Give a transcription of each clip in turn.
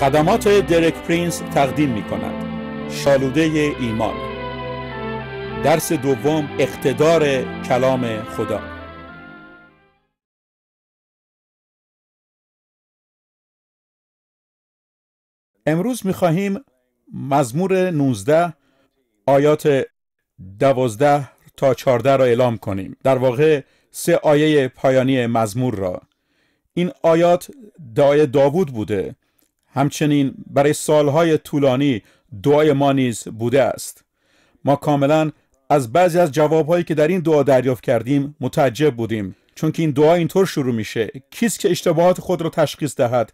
خدمات درک پرینس تقدیم می کند شالوده ایمان، درس دوم، اقتدار کلام خدا. امروز می خواهیم مزمور 19 آیات 12 تا 14 را اعلام کنیم، در واقع 3 آیه پایانی مزمور را. این آیات دعای داوود بوده، همچنین برای سالهای طولانی دعای ما نیز بوده است. ما کاملا از بعضی از جوابهایی که در این دعا دریافت کردیم متعجب بودیم، چون که این دعا اینطور شروع میشه: کیست که اشتباهات خود را تشخیص دهد؟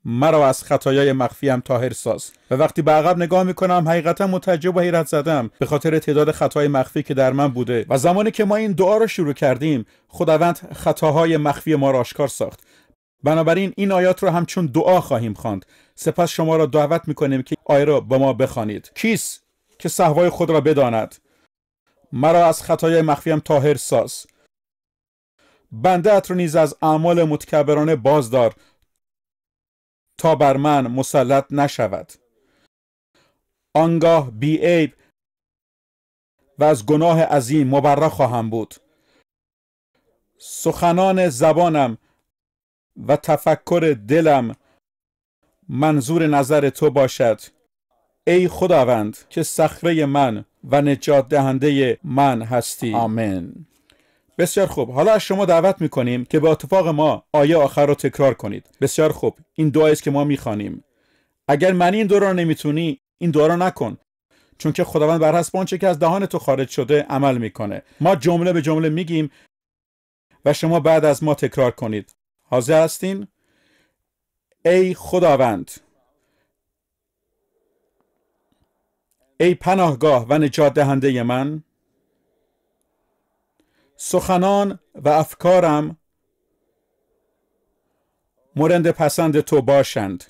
مرا از خطایای مخفیم طاهر ساز. و وقتی به عقب نگاه میکنم حقیقتا متعجب و حیرت زدم به خاطر تعداد خطای مخفی که در من بوده. و زمانی که ما این دعا را شروع کردیم، خداوند خطاهای مخفی ما را آشکار ساخت. بنابراین این آیات را همچون دعا خواهیم خواند. سپس شما را دعوت میکنیم که آیه را با ما بخوانید. کیست که سهوای خود را بداند؟ مرا از خطای مخفیم طاهر ساز. بنده ات را نیز از اعمال متکبرانه بازدار، تا بر من مسلط نشود. آنگاه بی عیب و از گناه عظیم مبرا خواهم بود. سخنان زبانم و تفکر دلم منظور نظر تو باشد، ای خداوند که صخره من و نجات دهنده من هستی. آمین. بسیار خوب. حالا از شما دعوت میکنیم که به اتفاق ما آیه آخر رو تکرار کنید. بسیار خوب. این دعایی است که ما میخوانیم. اگر معنی این دعا رو نمیتونی، این دعا رو نکن، چون که خداوند بر حسب آنچه که از دهان تو خارج شده عمل میکنه. ما جمله به جمله میگیم و شما بعد از ما تکرار کنید. حاضر هستین؟ ای خداوند، ای پناهگاه و نجات دهنده من، سخنان و افکارم مورد پسند تو باشند.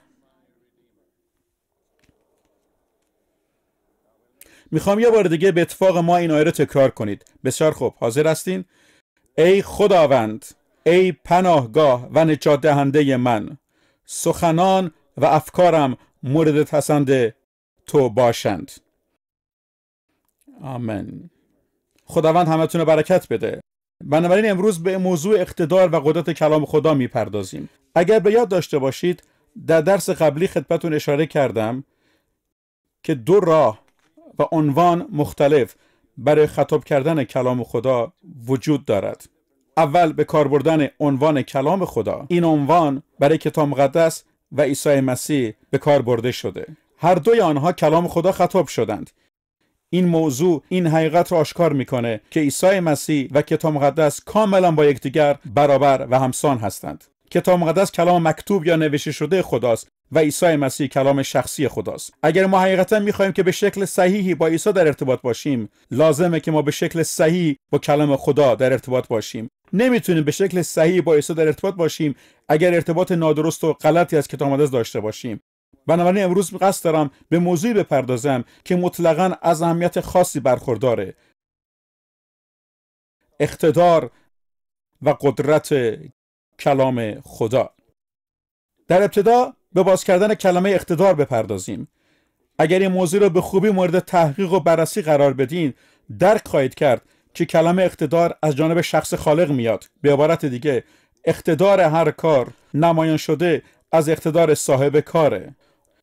میخوام یه بار دیگه به اتفاق ما این آیه رو تکرار کنید. بسیار خوب. حاضر هستین؟ ای خداوند، ای پناهگاه و نجات دهنده من، سخنان و افکارم مورد پسند تو باشند. آمین. خداوند همتون رو برکت بده. بنابراین امروز به موضوع اقتدار و قدرت کلام خدا میپردازیم. اگر به یاد داشته باشید، در درس قبلی خدمتتون اشاره کردم که 2 راه و عنوان مختلف برای خطاب کردن کلام خدا وجود دارد. اول به کار بردن عنوان کلام خدا. این عنوان برای کتاب مقدس و عیسی مسیح به کار برده شده. هر دوی آنها کلام خدا خطاب شدند. این موضوع این حقیقت را آشکار میکنه که عیسی مسیح و کتاب مقدس کاملا با یکدیگر برابر و همسان هستند. کتاب مقدس کلام مکتوب یا نوشته شده خداست و عیسی مسیح کلام شخصی خداست. اگر ما حقیقتا میخوایم که به شکل صحیحی با عیسی در ارتباط باشیم، لازمه که ما به شکل صحیح با کلام خدا در ارتباط باشیم. نمیتونیم به شکل صحیح با عیسی در ارتباط باشیم اگر ارتباط نادرست و غلطی از کتاب مقدس داشته باشیم. بنابراین امروز قصد دارم به موضوعی بپردازم که مطلقاً از اهمیت خاصی برخورداره: اقتدار و قدرت کلام خدا. در ابتدا به باز کردن کلمه اقتدار بپردازیم. اگر این موضوع را به خوبی مورد تحقیق و بررسی قرار بدین، درک خواهید کرد که کلمه اقتدار از جانب شخص خالق میاد. به عبارت دیگه، اقتدار هر کار نمایان شده از اقتدار صاحب کاره.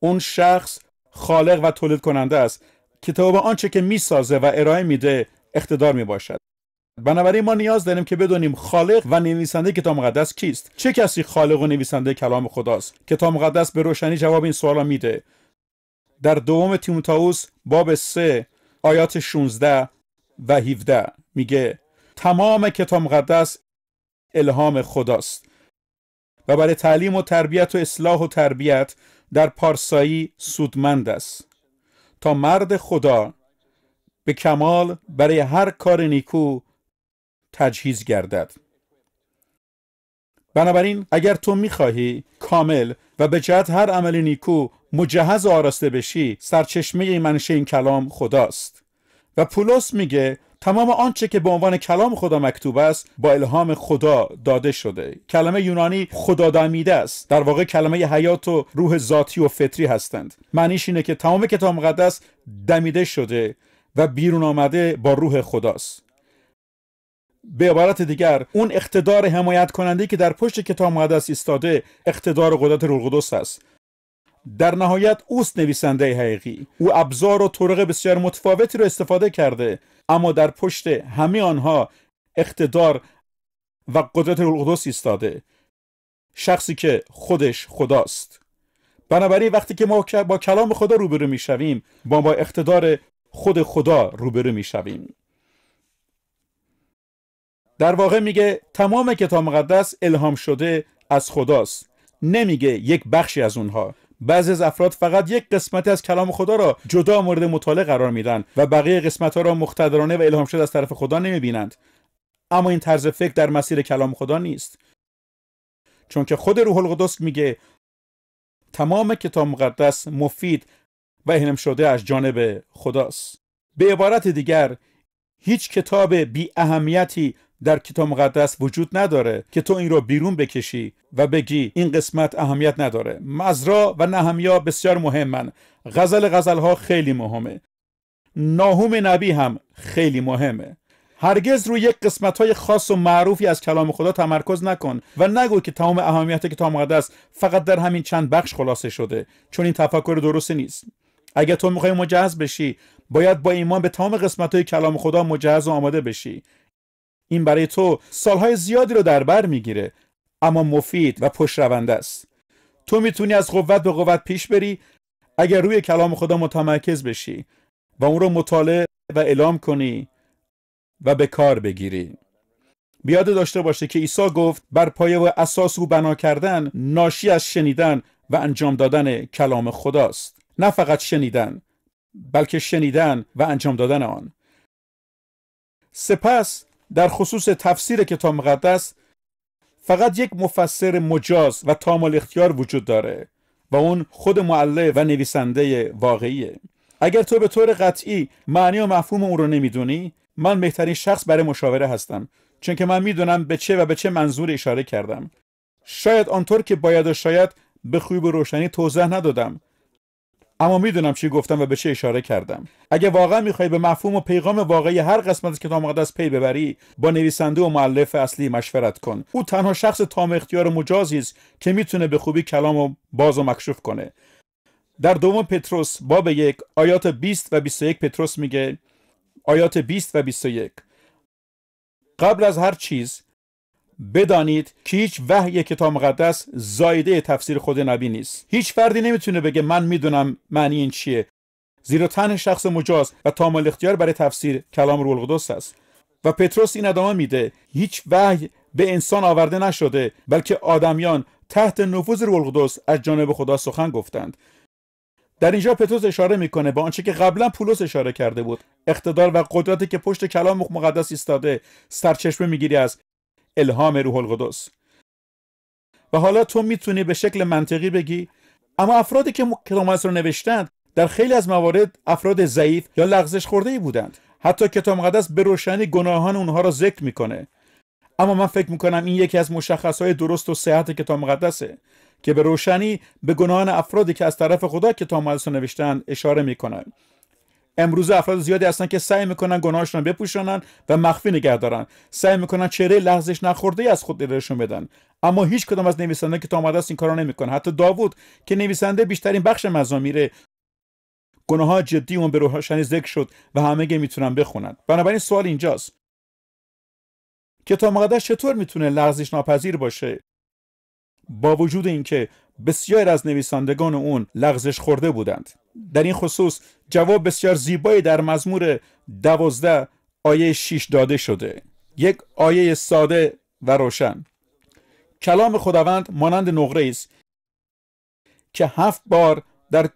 اون شخص خالق و تولید کننده است که تا به آنچه که میسازه و ارائه میده اقتدار میباشد. بنابراین ما نیاز داریم که بدونیم خالق و نویسنده کتاب مقدس کیست. چه کسی خالق و نویسنده کلام خداست؟ کتاب مقدس به روشنی جواب این سوالا میده. در 2 تیموتائوس باب 3 آیات 16 و 17 میگه تمام کتاب مقدس الهام خداست و برای تعلیم و تربیت و اصلاح و تربیت در پارسایی سودمند است، تا مرد خدا به کمال برای هر کار نیکو تجهیز گردد. بنابراین اگر تو میخواهی کامل و به جهت هر عمل نیکو مجهز و آراسته بشی، سرچشمه منشه این کلام خداست. و پولس میگه تمام آنچه که به عنوان کلام خدا مکتوب است با الهام خدا داده شده. کلمه یونانی خدا دمیده است. در واقع کلمه حیات و روح ذاتی و فطری هستند. معنیش اینه که تمام کتاب مقدس دمیده شده و بیرون آمده با روح خداست. به عبارت دیگر اون اقتدار حمایت کننده که در پشت کتاب مقدس ایستاده اقتدار و قدرت روح القدس است. در نهایت اوست نویسنده حقیقی. او ابزار و طرق بسیار متفاوتی رو استفاده کرده، اما در پشت همه آنها اقتدار و قدرت روح القدس ایستاده، شخصی که خودش خداست. بنابراین وقتی که ما با کلام خدا روبرو میشویم با اقتدار خود خدا روبرو میشویم. در واقع میگه تمام کتاب مقدس الهام شده از خداست. نمیگه یک بخشی از اونها. بعضی از افراد فقط یک قسمتی از کلام خدا را جدا مورد مطالعه قرار میدن و بقیه قسمت‌ها را مقتدرانه و الهام شده از طرف خدا نمیبینند. اما این طرز فکر در مسیر کلام خدا نیست. چون که خود روح القدس میگه تمام کتاب مقدس مفید و الهام شده از جانب خداست. به عبارت دیگر هیچ کتاب بی اهمیتی در کتاب مقدس وجود نداره که تو این رو بیرون بکشی و بگی این قسمت اهمیت نداره. مزرا و نهمیا بسیار مهمن. غزل‌ها خیلی مهمه. ناهوم نبی هم خیلی مهمه. هرگز روی یک قسمت‌های خاص و معروفی از کلام خدا تمرکز نکن و نگو که تمام اهمیت کتاب مقدس فقط در همین چند بخش خلاصه شده، چون این تفکر درست نیست. اگه تو می‌خوای مجهز بشی، باید با ایمان به تمام قسمت‌های کلام خدا مجهز و آماده بشی. این برای تو سالهای زیادی رو در بر میگیره، اما مفید و پشت‌رونده است. تو میتونی از قوت به قوت پیش بری اگر روی کلام خدا متمرکز بشی و اون رو مطالعه و اعلام کنی و به کار بگیری. بیاد داشته باشه که عیسی گفت بر پایه و اساس او بنا کردن ناشی از شنیدن و انجام دادن کلام خداست. نه فقط شنیدن، بلکه شنیدن و انجام دادن آن. سپس در خصوص تفسیر کتاب مقدس فقط یک مفسر مجاز و تام الاختیار وجود داره و اون خود مؤلف و نویسنده واقعیه. اگر تو به طور قطعی معنی و مفهوم اون رو نمیدونی، من بهترین شخص برای مشاوره هستم، چون که من میدونم به چه منظور اشاره کردم. شاید آنطور که باید و شاید به خوبی و روشنی توضیح ندادم، اما میدونم چی گفتم و به چه اشاره کردم. اگه واقعا میخوای به مفهوم و پیغام واقعی هر قسمت از کتاب مقدس پی ببری، با نویسنده و مؤلف اصلی مشورت کن. او تنها شخص تام اختیار و مجازی است که میتونه به خوبی کلامو باز و مکشوف کنه. در دوم پتروس باب 1 آیات 20 و 21 پتروس میگه، آیات 20 و 21: قبل از هر چیز بدانید که هیچ وحی کتاب مقدس زایده تفسیر خود نبی نیست. هیچ فردی نمیتونه بگه من میدونم معنی این چیه، زیرا تنها شخص مجاز و تام الاختیار برای تفسیر کلام روح القدس است. و پتروس این ادامه میده، هیچ وحی به انسان آورده نشده، بلکه آدمیان تحت نفوذ روح القدس از جانب خدا سخن گفتند. در اینجا پتروس اشاره میکنه به آنچه که قبلا پولس اشاره کرده بود. اقتدار و قدرتی که پشت کلام مقدس ایستاده سرچشمه میگیری از الهام روح القدس. و حالا تو میتونی به شکل منطقی بگی اما افرادی که کتاب مقدس رو نوشتند در خیلی از موارد افراد ضعیف یا لغزش خورده‌ای بودند. حتی کتاب مقدس به روشنی گناهان اونها را ذکر میکنه. اما من فکر میکنم این یکی از مشخصهای درست و صحت کتاب مقدسه که به روشنی به گناهان افرادی که از طرف خدا کتاب مقدس رو نوشتن اشاره میکنه. امروز افراد زیادی هستن که سعی میکنن گناهاشون رو بپوشانن و مخفی نگه دارن. سعی میکنن چهره لغزش نخورده از خود نشون بدن. اما هیچ کدام از نویسنده کتاب مقدس این کارو نمیکنه. حتی داوود که نویسنده بیشترین بخش مزامیر، گناه‌ها جدی اون به روشنی ذکر شد و همه میتونن بخونن. بنابراین سوال اینجاست، کتاب مقدس چطور میتونه لغزش ناپذیر باشه با وجود اینکه بسیار از نویسندگان اون لغزش خورده بودند؟ در این خصوص جواب بسیار زیبایی در مزمور 12 آیه 6 داده شده. یک آیه ساده و روشن. کلام خداوند مانند نقره است که 7 بار در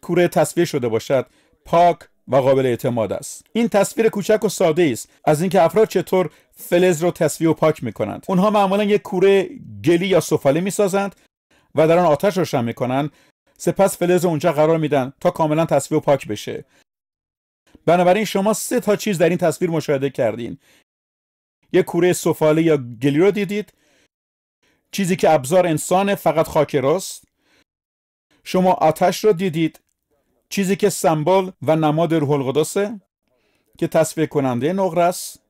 کوره تصفیه شده باشد، پاک و قابل اعتماد است. این تصویر کوچک و ساده است از اینکه افراد چطور فلز رو تصفیه و پاک میکنند. اونها معمولا یک کوره گلی یا سفاله میسازند و در آن آتش روشن میکنند، سپس فلز رو اونجا قرار میدن تا کاملا تصفیه و پاک بشه. بنابراین شما 3 تا چیز در این تصویر مشاهده کردین. یک کوره سفاله یا گلی رو دیدید، چیزی که ابزار انسان فقط خاک راست. شما آتش رو دیدید، چیزی که سمبل و نماد روح القدسه که تصفیه کننده نقره است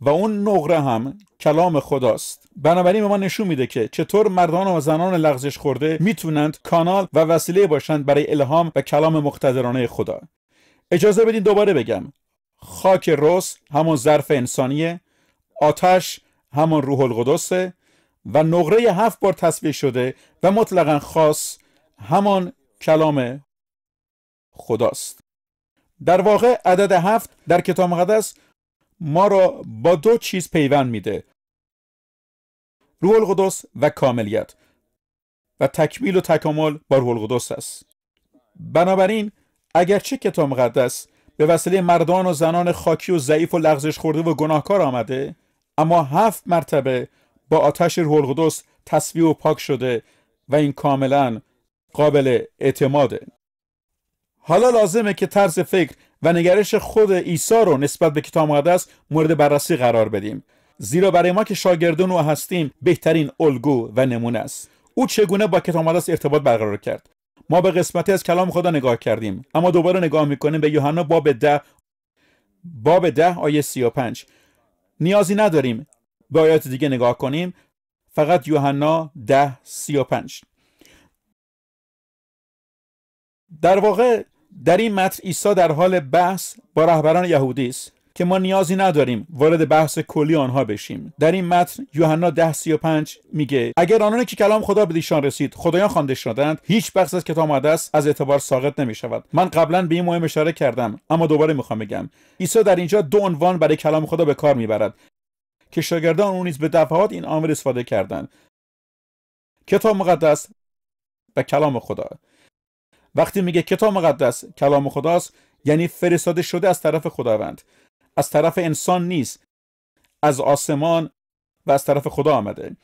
و اون نقره هم کلام خداست. بنابراین به ما نشون میده که چطور مردان و زنان لغزش خورده میتونند کانال و وسیله باشند برای الهام و کلام مقتدرانه خدا. اجازه بدین دوباره بگم، خاک رس همون ظرف انسانیه، آتش همون روح القدسه و نقره 7 بار تصفیه شده و مطلقاً خاص همان کلام خداست. در واقع عدد 7 در کتاب مقدس ما را با 2 چیز پیوند میده: روح القدس و کاملیت، و تکمیل و تکامل با روح القدس است. بنابراین اگرچه کتاب مقدس به وسیله مردان و زنان خاکی و ضعیف و لغزش خورده و گناهکار آمده، اما 7 مرتبه با آتش روح القدس تصفیه و پاک شده و این کاملا قابل اعتماده. حالا لازمه که طرز فکر و نگرش خود عیسی رو نسبت به کتاب مقدس مورد بررسی قرار بدیم، زیرا برای ما که شاگردان او هستیم بهترین الگو و نمونه است. او چگونه با کتاب مقدس ارتباط برقرار کرد؟ ما به قسمتی از کلام خدا نگاه کردیم، اما دوباره نگاه میکنیم به یوحنا باب 10 آیه 35. نیازی نداریم به آیات دیگه نگاه کنیم، فقط یوحنا 10:35. در واقع در این متن عیسی در حال بحث با رهبران یهودی است که ما نیازی نداریم وارد بحث کلی آنها بشیم. در این متن یوحنا 10:35 میگه اگر آنانی که کلام خدا به ایشان رسید خدایان خوانده شدند، هیچ بخش از کتاب مقدس از اعتبار ساقط نمیشود. من قبلا به این مهم اشاره کردم، اما دوباره میخوام بگم عیسی در اینجا 2 عنوان برای کلام خدا به کار میبرد که شاگردان اون نیز به دفعات این امر استفاده کردند: کتاب مقدس و کلام خدا. وقتی میگه کتاب مقدس کلام خداست، یعنی فرستاده شده از طرف خداوند، از طرف انسان نیست، از آسمان و از طرف خدا آمده.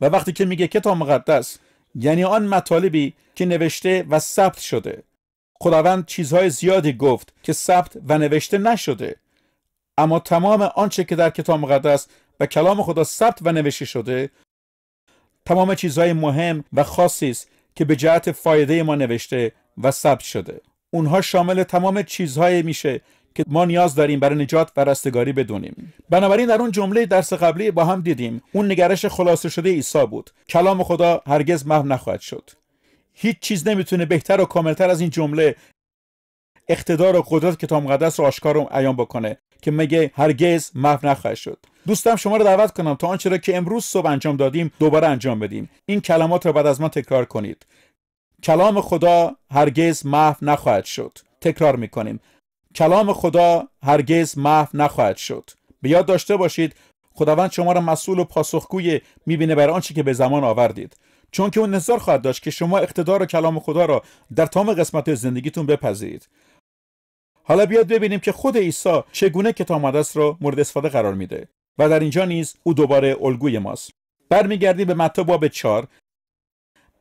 و وقتی که میگه کتاب مقدس، یعنی آن مطالبی که نوشته و ثبت شده. خداوند چیزهای زیادی گفت که ثبت و نوشته نشده، اما تمام آنچه که در کتاب مقدس و کلام خدا ثبت و نوشته شده، تمام چیزهای مهم و خاصی است که به جهت فایده ما نوشته و ثبت شده. اونها شامل تمام چیزهای میشه که ما نیاز داریم برای نجات و رستگاری بدونیم. بنابراین در اون جمله درس قبلی با هم دیدیم اون نگرش خلاصه شده عیسی بود: کلام خدا هرگز محو نخواهد شد. هیچ چیز نمیتونه بهتر و کاملتر از این جمله اقتدار و قدرت کتاب مقدس رو آشکار و عیان بکنه که میگه هرگز محو نخواهد شد. دوستم شما رو دعوت کنم تا آنچه را که امروز صبح انجام دادیم دوباره انجام بدیم. این کلمات رو بعد از من تکرار کنید: کلام خدا هرگز محو نخواهد شد. تکرار میکنیم: کلام خدا هرگز محو نخواهد شد. به یاد داشته باشید خداوند شما را مسئول و پاسخگوی میبینه برای آنچه که به زمان آوردید، چون که اون انتظار خواهد داشت که شما اقتدار و کلام خدا را در تمام قسمت زندگیتون بپذیرید. حالا بیاد ببینیم که خود عیسی چگونه کتاب مقدس را مورد استفاده قرار میده و در اینجا نیز او دوباره الگوی ماست. برمیگردیم به متی باب 4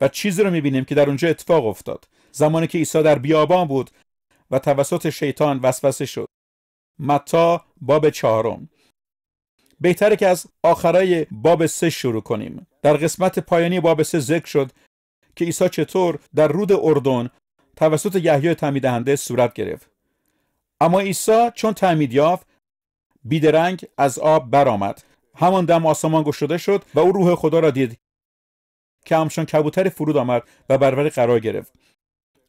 و چیزی رو میبینیم که در اونجا اتفاق افتاد زمانی که عیسی در بیابان بود و توسط شیطان وسوسه شد. متی باب 4. بهتره که از آخرای باب 3 شروع کنیم. در قسمت پایانی باب 3 ذکر شد که عیسی چطور در رود اردن توسط یحیی تعمید دهنده صورت گرفت. اما عیسی چون تعمید یافت بیدرنگ از آب برآمد. همان دم آسمان گشوده شد و او روح خدا را دید که همچون کبوتر فرود آمد و بر وی قرار گرفت.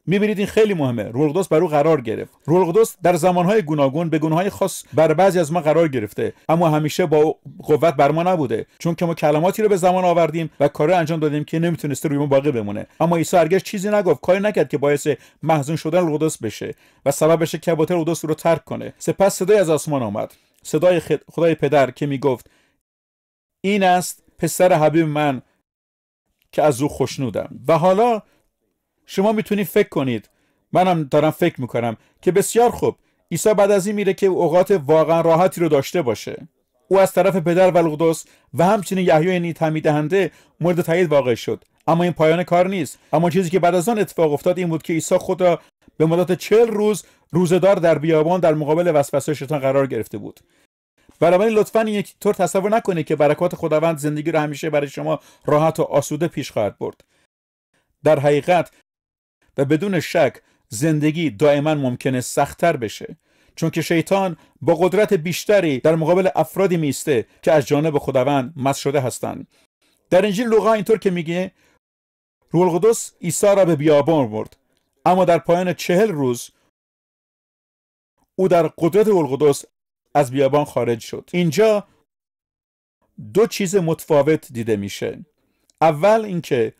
می‌بینید این خیلی مهمه. روح القدس بر او قرار گرفت. روح القدس در زمانهای گوناگون به گونه‌های خاص بر بعضی از ما قرار گرفته، اما همیشه با قوت بر ما نبوده، چون که ما کلماتی رو به زمان آوردیم و کاری انجام دادیم که نمیتونسته روی ما باقی بمونه. اما عیسی هرگز چیزی نگفت، کاری نکرد که باعث محزون شدن روح القدس بشه و سبب بشه که کبوتر روح القدس رو ترک کنه. سپس صدای از آسمان آمد، صدای خدای پدر که میگفت: این است پسر حبیب من که از او خوشنودم. و حالا شما میتونید فکر کنید، منم دارم فکر میکنم که بسیار خوب، عیسی بعد از این میره که اوقات واقعا راحتی رو داشته باشه. او از طرف پدر و القدس و همچنین یحیی تعمید دهنده مورد تایید واقع شد. اما این پایان کار نیست. اما چیزی که بعد از آن اتفاق افتاد این بود که عیسی خود را به مدت 40 روز روزه‌دار در بیابان در مقابل وسوسه شیطان قرار گرفته بود. بنابراین لطفاً یک طور تصور نکنید که برکات خداوند زندگی رو همیشه برای شما راحت و آسوده پیش خواهد برد. در حقیقت و بدون شک زندگی دائما ممکنه سخت‌تر بشه، چون که شیطان با قدرت بیشتری در مقابل افرادی میسته که از جانب خداوند مسح شده هستند. در انجیل لوقا اینطور که میگه روح القدس عیسی را به بیابان برد، اما در پایان 40 روز او در قدرت روح القدس از بیابان خارج شد. اینجا دو چیز متفاوت دیده میشه. اول اینکه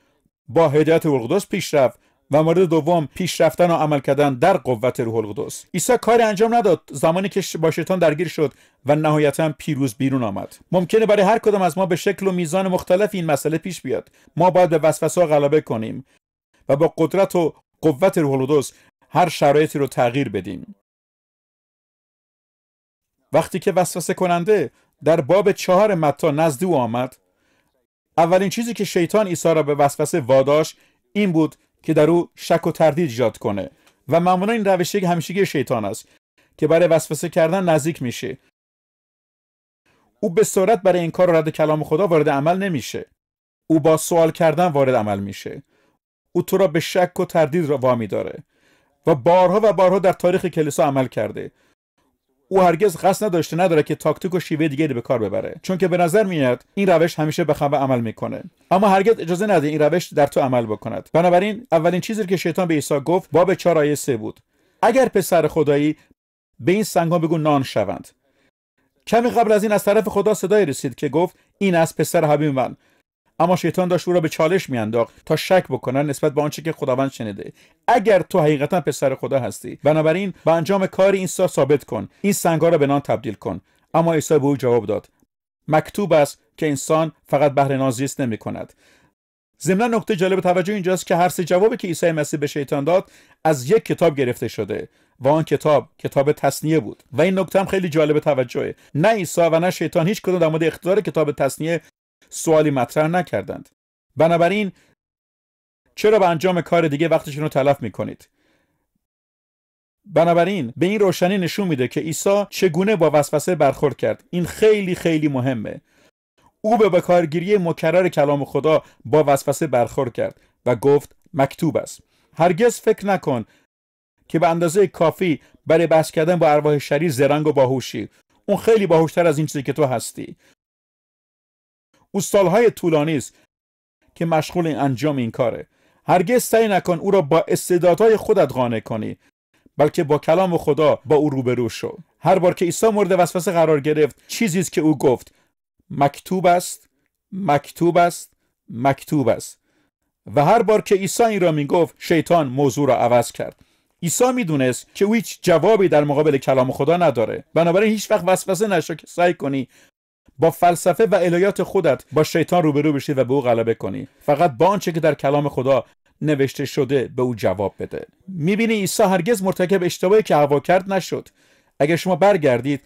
با هدایت روح القدس پیش رفت و مورد دوم پیش رفتن و عمل کردن در قوت روح القدس. عیسی کاری انجام نداد زمانی که با شیطان درگیر شد و نهایتا پیروز بیرون آمد. ممکنه برای هر کدام از ما به شکل و میزان مختلف این مسئله پیش بیاد. ما باید به وسوسه غلبه کنیم و با قدرت و قوت روح القدس هر شرایطی رو تغییر بدیم. وقتی که وسوسه کننده در باب 4 متی نزد او آمد، اولین چیزی که شیطان عیسی را به وسوسه واداشت این بود که در او شک و تردید ایجاد کنه و معمولا این روشی همیشگی شیطان است که برای وسوسه کردن نزدیک میشه. او به سرعت برای این کار رد کلام خدا وارد عمل نمیشه. او با سوال کردن وارد عمل میشه. او تو را به شک و تردید وامی داره و بارها در تاریخ کلیسا عمل کرده. او هرگز قصد نداره که تاکتیک و شیوه دیگری به کار ببره، چون که به نظر میاد این روش همیشه به خبر عمل میکنه، اما هرگز اجازه نده این روش در تو عمل بکند. بنابراین اولین چیزی که شیطان به عیسی گفت باب 4 آیه 3 بود: اگر پسر خدایی به این سنگ‌ها بگو نان شوند. کمی قبل از این از طرف خدا صدای رسید که گفت این از پسر حبیب من، اما شیطان داشت او را به چالش میانداخت تا شک بکنن نسبت به آنچه که خداوند شنیده. اگر تو حقیقتا پسر خدا هستی، بنابراین با انجام کار این ثابت کن، این سنگ‌ها را به نان تبدیل کن. اما عیسی به او جواب داد: مکتوب است که انسان فقط بهر نان زیست نمی‌کند. ضمن نکته جالب توجه اینجاست که هر سه جوابی که عیسی مسیح به شیطان داد از یک کتاب گرفته شده و آن کتاب تثنیه بود. و این نکته هم خیلی جالب توجهه. نه عیسی و نه شیطان هیچ کدوم در مورد اقتدار کتاب تثنیه سوالی مطرح نکردند. بنابراین چرا به انجام کار دیگه وقتشون رو تلف میکنید؟ بنابراین به این روشنی نشون میده که عیسی چگونه با وسوسه برخورد کرد. این خیلی خیلی مهمه. او به کارگیری مکرر کلام خدا با وسوسه برخورد کرد و گفت مکتوب است. هرگز فکر نکن که به اندازه کافی برای بحث کردن با ارواح شریر زرنگ و باهوشی. اون خیلی باهوشتر از این چیزی که تو هستی. او سالهای طولانی است که مشغول انجام این کاره. هرگز سعی نکن او را با استعدادهای خودت قانع کنی، بلکه با کلام خدا با او روبرو شو. هر بار که عیسی مورد وسوسه قرار گرفت، چیزی است که او گفت: مکتوب است، مکتوب است، مکتوب است. و هر بار که عیسی این را میگفت، شیطان موضوع را عوض کرد. عیسی میدونست که او هیچ جوابی در مقابل کلام خدا نداره. بنابراین هیچ وقت وسوسه نشو که سعی کنی با فلسفه و الهیات خودت با شیطان روبرو بشی و به او غلبه کنی. فقط با آنچه که در کلام خدا نوشته شده به او جواب بده. میبینی عیسی هرگز مرتکب اشتباهی که حوا کرد نشد. اگر شما برگردید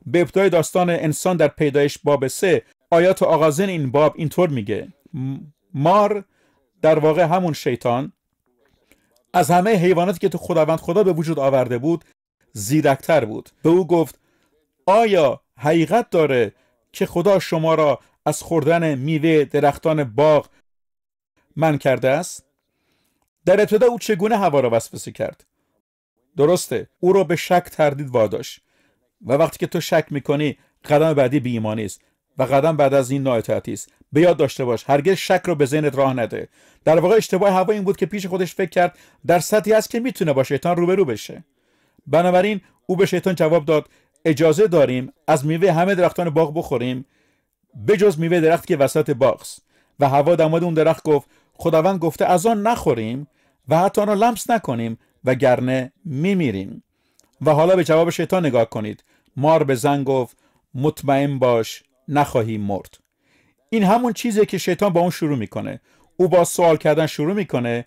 به ابتدای داستان انسان در پیدایش باب 3، آیات آغازین این باب اینطور میگه: مار، در واقع همون شیطان، از همه حیواناتی که تو خداوند خدا به وجود آورده بود زیرکتر بود. به او گفت: آیا حقیقت داره که خدا شما را از خوردن میوه درختان باغ منع کرده است؟ در ابتدا او چگونه هوا را وسوسه کرد؟ درسته، او را به شک تردید واداشت. و وقتی که تو شک میکنی، قدم بعدی بی‌ایمانی است و قدم بعد از این نااطاعتی است. به یاد داشته باش هرگز شک را به ذهنت راه نده. در واقع اشتباه هوا این بود که پیش خودش فکر کرد در سطحی است که میتونه با شیطان روبرو بشه. بنابراین او به شیطان جواب داد: اجازه داریم از میوه همه درختان باغ بخوریم بجز میوه درختی که وسط باغ است. و هوا در مورد اون درخت گفت: خداوند گفته از آن نخوریم و حتی آن را لمس نکنیم وگرنه میمیریم. و حالا به جواب شیطان نگاه کنید. مار به زن گفت: مطمئن باش نخواهی مرد. این همون چیزیه که شیطان با اون شروع میکنه. او با سوال کردن شروع میکنه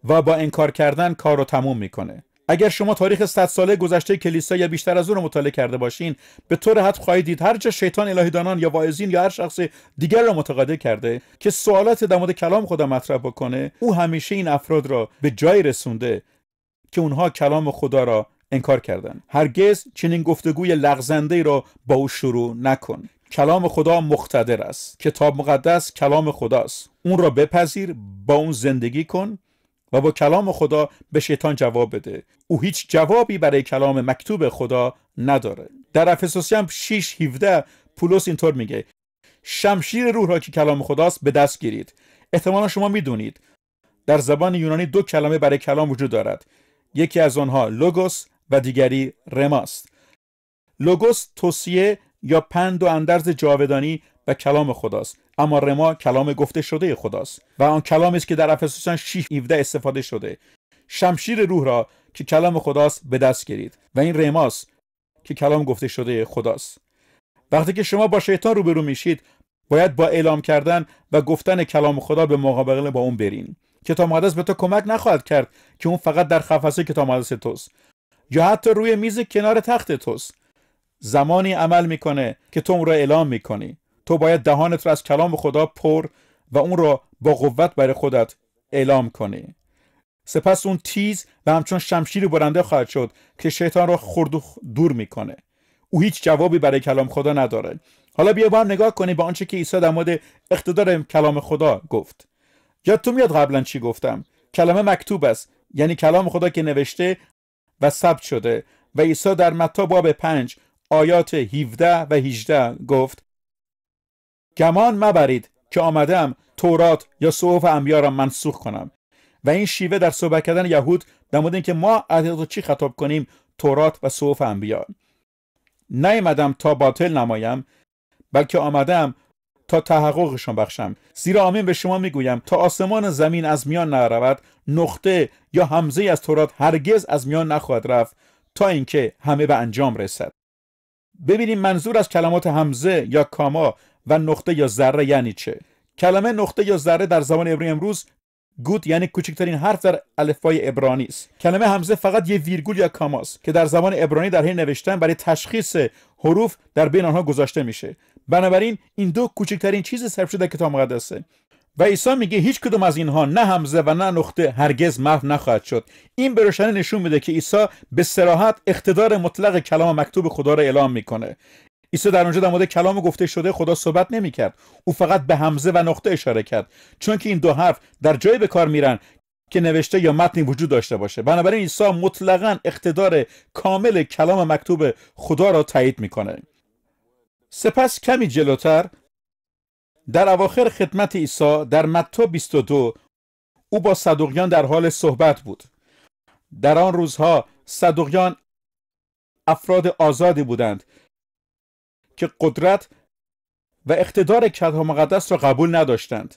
و با انکار کردن کار رو تموم میکنه. اگر شما تاریخ 100 ساله گذشته کلیسا یا بیشتر از اون رو مطالعه کرده باشین، به طور حد خواهید دید هر جا شیطان الهیدانان یا واعظین یا هر شخص دیگر رو متقاعد کرده که سوالات در مورد کلام خدا مطرح بکنه، او همیشه این افراد را به جای رسونده که اونها کلام خدا را انکار کردند. هرگز چنین گفتگوی لغزنده را با او شروع نکن. کلام خدا مقتدر است. کتاب مقدس کلام خداست. اون را بپذیر، با اون زندگی کن و با کلام خدا به شیطان جواب بده. او هیچ جوابی برای کلام مکتوب خدا نداره. در افسوسیان 6:17 پولس اینطور میگه: شمشیر روح را که کلام خداست به دست گیرید. احتمالا شما میدونید در زبان یونانی 2 کلمه برای کلام وجود دارد. یکی از آنها لوگوس و دیگری رماست. لوگوس توصیه یا پند و اندرز جاودانی و کلام خداست، اما رما کلام گفته شده خداست و آن کلامی است که در افسوسیان 6:17 استفاده شده. شمشیر روح را که کلام خداست به دست گیرید و این رماست که کلام گفته شده خداست. وقتی که شما با شیطان روبرو میشید باید با اعلام کردن و گفتن کلام خدا به مقابله با اون برین. کتاب مقدس به تو کمک نخواهد کرد که اون فقط در قفسه کتاب مقدس توست یا حتی روی میز کنار تخت توست. زمانی عمل میکنه که تو اون رو اعلام میکنی. تو باید دهانت رو از کلام خدا پر و اون رو با قوت برای خودت اعلام کنی. سپس اون تیز و همچون شمشیر برنده خواهد شد که شیطان رو خرد و دور میکنه. او هیچ جوابی برای کلام خدا نداره. حالا بیا با هم نگاه کنیم به آنچه که عیسی در مورد اقتدار کلام خدا گفت. یادتون میاد قبلا چی گفتم؟ کلمه مکتوب است، یعنی کلام خدا که نوشته و ثبت شده. و عیسی در متی باب 5 آیات 17 و 18 گفت: گمان مبرید که آمدم تورات یا صحف انبیا را منسوخ کنم. و این شیوه در صحبت کردن یهود در مورد اینکه ما عهد چی خطاب کنیم، تورات و صحف انبیا. نیامدم تا باطل نمایم، بلکه آمدم تا تحققشان بخشم. زیرا آمین به شما میگویم تا آسمان و زمین از میان نرود، نقطه یا همزه از تورات هرگز از میان نخواهد رفت تا اینکه همه به انجام رسد. ببینیم منظور از کلمات همزه یا کاما و نقطه یا ذره یعنی چه. کلمه نقطه یا ذره در زبان عبری امروز گوت یعنی کوچکترین حرف در الفبای عبرانی است. کلمه همزه فقط یه ویرگول یا کاماست که در زبان عبرانی در حین نوشتن برای تشخیص حروف در بین آنها گذاشته میشه. بنابراین این دو کوچکترین چیز صرف شده کتاب مقدسه. و عیسی میگه هیچ کدوم از اینها، نه همزه و نه نقطه، هرگز محو نخواهد شد. این به روشنی نشون میده که عیسی به صراحت اقتدار مطلق کلام مکتوب خدا را اعلام میکنه. عیسی در اونجا در مورد کلام گفته شده خدا صحبت نمیکرد. او فقط به همزه و نقطه اشاره کرد، چون که این دو حرف در جایی به کار میرن که نوشته یا متنی وجود داشته باشه. بنابراین عیسی مطلقاً اقتدار کامل کلام مکتوب خدا را تایید میکنه. سپس کمی جلوتر در اواخر خدمت عیسی در متی 22 او با صدوقیان در حال صحبت بود. در آن روزها صدوقیان افراد آزادی بودند که قدرت و اقتدار کتاب مقدس را قبول نداشتند.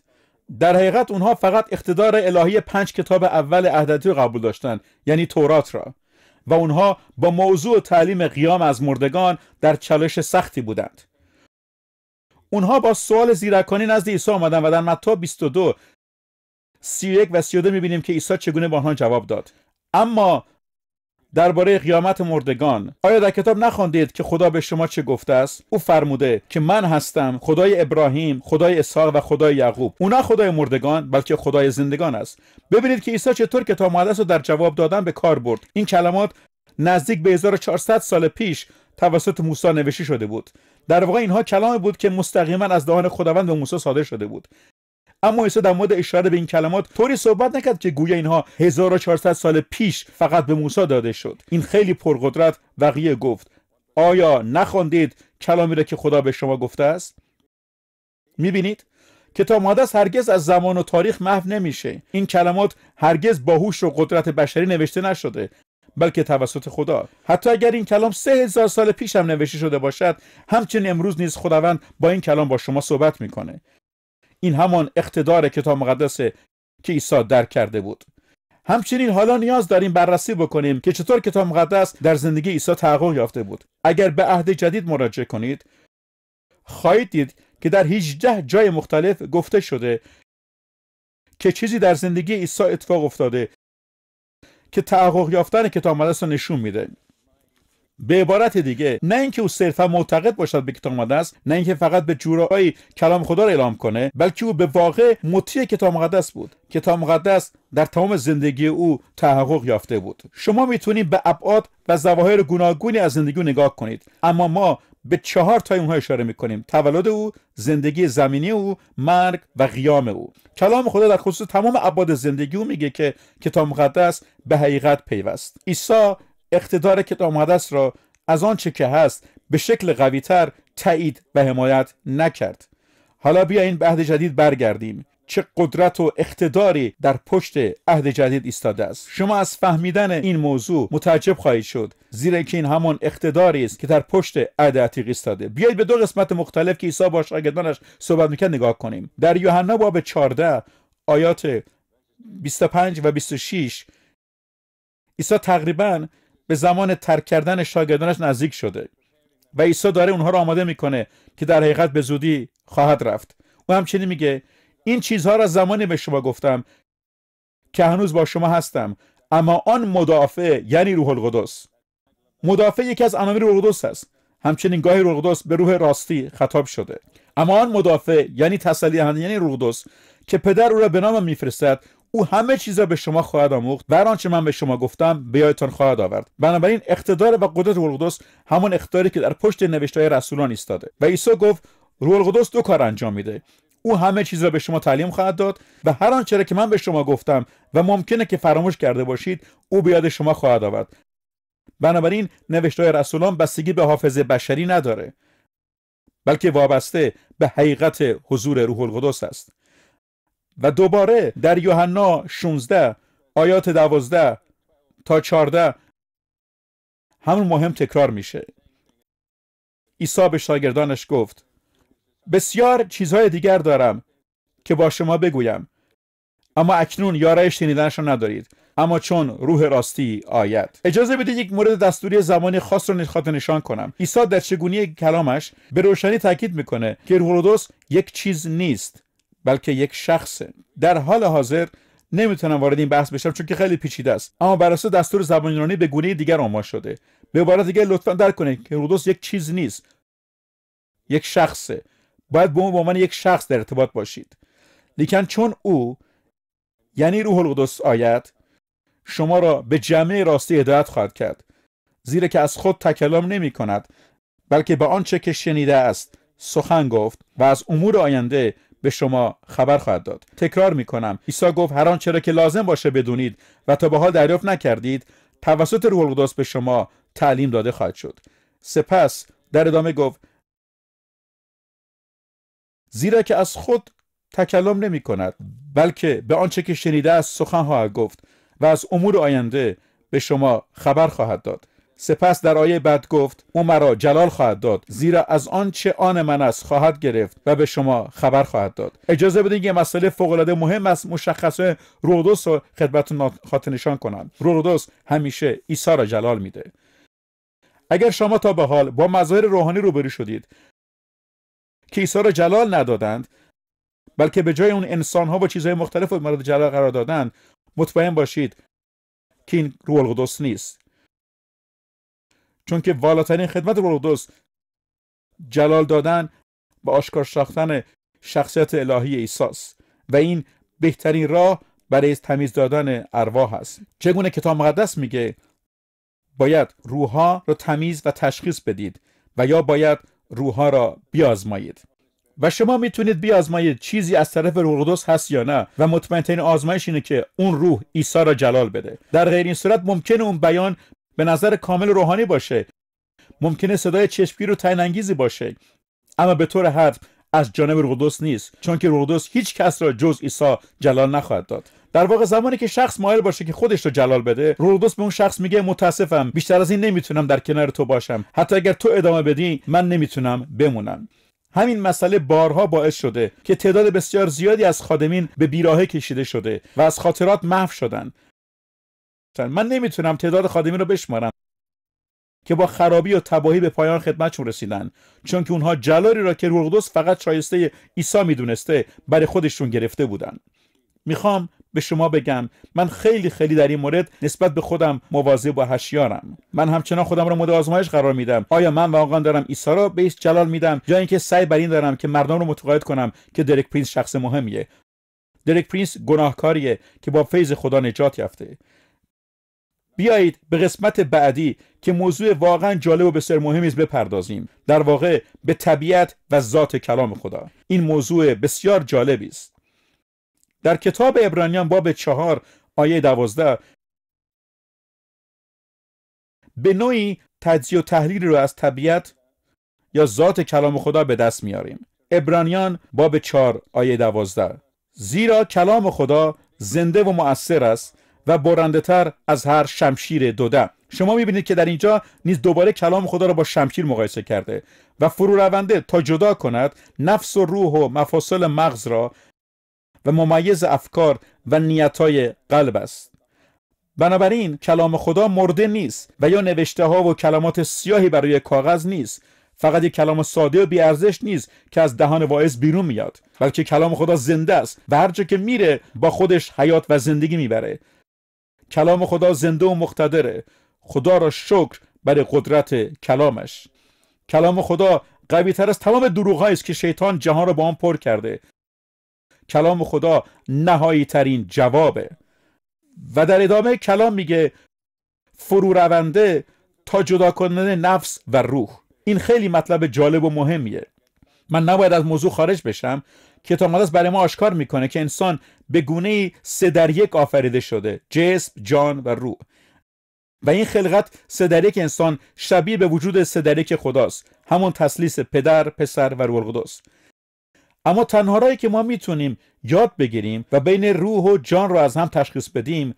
در حقیقت اونها فقط اقتدار الهی 5 کتاب اول عهد جدید را قبول داشتند، یعنی تورات را، و اونها با موضوع تعلیم قیام از مردگان در چالش سختی بودند. اونها با سوال زیرکانه نزد عیسی آمدند و در متی 22 31 و 32 می‌بینیم که عیسی چگونه با آنها جواب داد. اما درباره قیامت مردگان آیا در کتاب نخواندید که خدا به شما چه گفته است؟ او فرموده که من هستم خدای ابراهیم، خدای اسحاق و خدای یعقوب. او نه خدای مردگان بلکه خدای زندگان است. ببینید که عیسی چطور کتاب مقدس رو در جواب دادن به کار برد. این کلمات نزدیک به 1400 سال پیش توسط موسی نوشته شده بود. در واقع اینها کلامی بود که مستقیما از دهان خداوند به موسی صادر شده بود. اما عیسی در مورد اشاره به این کلمات طوری صحبت نکرد که گویا اینها 1400 سال پیش فقط به موسی داده شد. این خیلی پرقدرت وقیه گفت: آیا نخواندید کلامی را که خدا به شما گفته است؟ میبینید کتاب مقدس هرگز از زمان و تاریخ محو نمیشه. این کلمات هرگز با هوش و قدرت بشری نوشته نشده، بلکه توسط خدا. حتی اگر این کلام 3000 سال پیش هم نوشته شده باشد، همچنین امروز نیز خداوند با این کلام با شما صحبت میکنه. این همان اقتدار کتاب مقدسه که عیسی درک کرده بود. همچنین حالا نیاز داریم بررسی بکنیم که چطور کتاب مقدس در زندگی عیسی تحقق یافته بود. اگر به عهد جدید مراجعه کنید، خواهید دید که در 18 جای مختلف گفته شده که چیزی در زندگی عیسی اتفاق افتاده که تحقق یافتن کتاب مقدس رو نشون میده. به عبارت دیگه، نه اینکه او صرفا معتقد باشد به کتاب مقدس، نه اینکه فقط به جورایی کلام خدا را اعلام کنه، بلکه او به واقع مطیع کتاب مقدس بود. کتاب مقدس در تمام زندگی او تحقق یافته بود. شما میتونید به ابعاد و ظواهر گوناگونی از زندگی نگاه کنید، اما ما به 4 تا اونها اشاره میکنیم: تولد او، زندگی زمینی او، مرگ و قیام او. کلام خدا در خصوص تمام ابعاد زندگی او میگه که کتاب مقدس به حقیقت پیوست. عیسی اقتدار کتاب مقدس را از آنچه که هست به شکل قوی‌تر تایید و حمایت نکرد. حالا بیاییم به عهد جدید برگردیم. چه قدرت و اقتداری در پشت عهد جدید ایستاده است. شما از فهمیدن این موضوع متعجب خواهید شد، زیرا اینکه این همان اقتداری است که در پشت عهد عتیق ایستاده. بیایید به 2 قسمت مختلف که عیسی با شاگردانش صحبت می‌کرد نگاه کنیم. در یوحنا باب 14 آیات 25 و 26 عیسی تقریباً به زمان ترک کردن شاگردانش نزدیک شده و عیسی داره اونها رو آماده میکنه که در حقیقت به زودی خواهد رفت. و همچنین میگه این چیزها را زمانی به شما گفتم که هنوز با شما هستم، اما آن مدافع یعنی روح القدس. مدافع یکی از عناوین روح القدس است. همچنین گاهی روح القدس به روح راستی خطاب شده. اما آن مدافع یعنی تسلی دهنده یعنی روح القدس که پدر او را به نام میفرستد، او همه چیز را به شما خواهد آموخت و هر آنچه من به شما گفتم به یادتان خواهد آورد. بنابراین اقتدار و قدرت روح القدس همان اقتداری که در پشت نوشته‌های رسولان ایستاده. و عیسی گفت روح القدس 2 کار انجام میده. او همه چیز را به شما تعلیم خواهد داد و هر آنچه را که من به شما گفتم و ممکنه که فراموش کرده باشید او به یاد شما خواهد آورد. بنابراین نوشته‌های رسولان بستگی به حافظه بشری نداره، بلکه وابسته به حقیقت حضور روح القدس است. و دوباره در یوحنا 16 آیات 12 تا 14 همون مهم تکرار میشه. عیسی به شاگردانش گفت بسیار چیزهای دیگر دارم که با شما بگویم، اما اکنون یارای شنیدنشان ندارید، اما چون روح راستی آید. اجازه بدید یک مورد دستوری زمانی خاص رو خاطر نشان کنم. عیسی در چگونگی کلامش به روشنی تاکید میکنه که روح القدس یک چیز نیست، بلکه یک شخصه. در حال حاضر نمیتونم وارد این بحث بشم چون که خیلی پیچیده است، اما بر اساس دستور زبان یونانی به گونه دیگر آماده شده. به عبارت دیگه لطفاً درک کنید که روح القدس یک چیز نیست، یک شخصه. باید با اون به عنوان یک شخص در ارتباط باشید. لیکن چون او یعنی روح القدس آید، شما را به جمع راستی هدایت خواهد کرد، زیرا که از خود تکلم نمی کند، بلکه به آنچه که شنیده است سخن گفت و از امور آینده به شما خبر خواهد داد. تکرار می کنم، عیسی گفت هر آنچه را که لازم باشه بدونید و تا به حال دریافت نکردید توسط روح القدس به شما تعلیم داده خواهد شد. سپس در ادامه گفت زیرا که از خود تکلم نمی کند، بلکه به آنچه که شنیده است سخن خواهد گفت و از امور آینده به شما خبر خواهد داد. سپس در آیه بعد گفت او مرا جلال خواهد داد، زیرا از آنچه آن من است خواهد گرفت و به شما خبر خواهد داد. اجازه بدید یه مسئله فوق العاده مهم است مشخصه روح القدس رو خدمتتون خاطر نشان کنم. روح القدس همیشه عیسی را جلال میده. اگر شما تا به حال با مظاهر روحانی روبرو شدید که عیسی را جلال ندادند، بلکه به جای اون انسان‌ها و چیزهای مختلف مورد جلال قرار دادند، مطمئن باشید که این روح القدس نیست. چون که والاترین خدمت روح القدس جلال دادن و آشکار ساختن شخصیت الهی عیسی است و این بهترین راه برای تمیز دادن ارواح است. چگونه کتاب مقدس میگه باید روح‌ها را تمیز و تشخیص بدید و یا باید روح‌ها را بیازمایید. و شما میتونید بیازمایید چیزی از طرف روح القدس هست یا نه و مطمئن‌ترین آزمایش اینه که اون روح عیسی را جلال بده. در غیر این صورت ممکنه اون بیان به نظر کامل روحانی باشه، ممکنه صدای چشمگیر و طعنه‌انگیزی باشه، اما به طور حتم از جانب روح القدس نیست، چون که روح القدس هیچ کس را جز عیسی جلال نخواهد داد. در واقع زمانی که شخص مایل باشه که خودش رو جلال بده، روح القدس به اون شخص میگه متاسفم، بیشتر از این نمیتونم در کنار تو باشم، حتی اگر تو ادامه بدی من نمیتونم بمونم. همین مسئله بارها باعث شده که تعداد بسیار زیادی از خادمین به بیراهه کشیده شده و از خاطرات محو شدن. من نمیتونم تعداد خادمین رو بشمارم که با خرابی و تباهی به پایان خدمتشون رسیدن، چون که اونها جلالی را که روح القدس فقط شایسته عیسی میدونسته برای خودشون گرفته بودن. میخوام به شما بگم من خیلی در این مورد نسبت به خودم مواظب و هوشیارم. من همچنان خودم را مورد آزمایش قرار میدم. آیا من واقعا دارم عیسی را به جلال میدم یا اینکه سعی بر این دارم که مردم رو متقاعد کنم که درک پرینس شخص مهمیه؟ درک پرینس گناهکاریه که با فیض خدا نجات یافته. بیایید به قسمت بعدی که موضوع واقعا جالب و بسیار مهمی است بپردازیم، در واقع به طبیعت و ذات کلام خدا. این موضوع بسیار جالبی است. در کتاب عبرانیان باب 4 آیه 12 به نوعی تجزیه و تحلیل رو از طبیعت یا ذات کلام خدا به دست میاریم. عبرانیان باب 4 آیه 12 زیرا کلام خدا زنده و مؤثر است و برنده تر از هر شمشیر دودم. شما میبینید که در اینجا نیز دوباره کلام خدا را با شمشیر مقایسه کرده و فرو رونده تا جدا کند نفس و روح و مفاصل مغز را و ممیز افکار و نیتهای قلب است. بنابراین کلام خدا مرده نیست و یا نوشته ها و کلمات سیاهی برای کاغذ نیست، فقط یک کلام ساده و بی‌ارزش نیست که از دهان واعظ بیرون میاد، بلکه کلام خدا زنده است و هر جا که میره با خودش حیات و زندگی میبره. کلام خدا زنده و مقتدره. خدا را شکر برای قدرت کلامش. کلام خدا قوی تر از تمام دروغ‌هایی است که شیطان جهان را با آن پر کرده. کلام خدا نهایی ترین جوابه. و در ادامه کلام میگه فرو رونده تا جدا کننده نفس و روح. این خیلی مطلب جالب و مهمیه. من نباید از موضوع خارج بشم. کتاب مقدس برای ما آشکار میکنه که انسان به گونه‌ای 3 در 1 آفریده شده، جسم، جان و روح. و این خلقت 3 در 1 انسان شبیه به وجود 3 در 1 خداست، همون تثلیث پدر، پسر و روح القدس. اما تنها راهی که ما میتونیم یاد بگیریم و بین روح و جان رو از هم تشخیص بدیم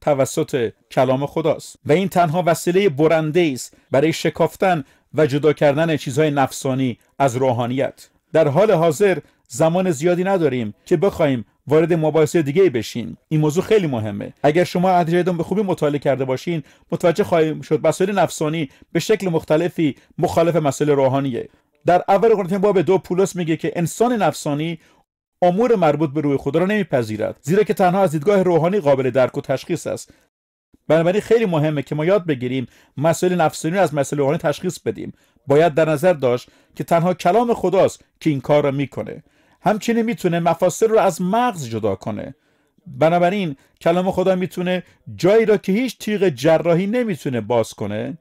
توسط کلام خداست و این تنها وسیله برنده است برای شکافتن و جدا کردن چیزهای نفسانی از روحانیت. در حال حاضر زمان زیادی نداریم که بخوایم وارد مباحثه دیگه بشیم. این موضوع خیلی مهمه. اگر شما ادیان به خوبی مطالعه کرده باشین متوجه خواهیم شد مسائل نفسانی به شکل مختلفی مخالف مسائل روحانیه. در اول قرنتیان باب 2 پولس میگه که انسان نفسانی امور مربوط به روح خدا را نمیپذیرد، زیرا که تنها از دیدگاه روحانی قابل درک و تشخیص است. بنابراین خیلی مهمه که ما یاد بگیریم مسائل نفسانی را از مسائل روحانی تشخیص بدیم. باید در نظر داشت که تنها کلام خداست که این کار را میکنه. همچنین میتونه مفاصل رو از مغز جدا کنه. بنابراین کلام خدا میتونه جایی را که هیچ تیغ جراحی نمیتونه باز کنه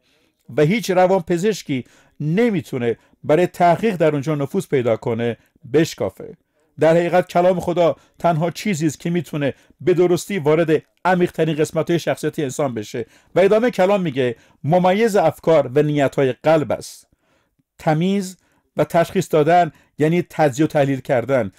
و هیچ روان پزشکی نمیتونه برای تحقیق در اونجا نفوذ پیدا کنه بشکافه. در حقیقت کلام خدا تنها چیزی است که میتونه به درستی وارد عمیق‌ترین قسمت‌های شخصیت انسان بشه. و ادامه کلام میگه ممیز افکار و نیت‌های قلب است. تمیز و تشخیص دادن یعنی تجزیه و تحلیل کردن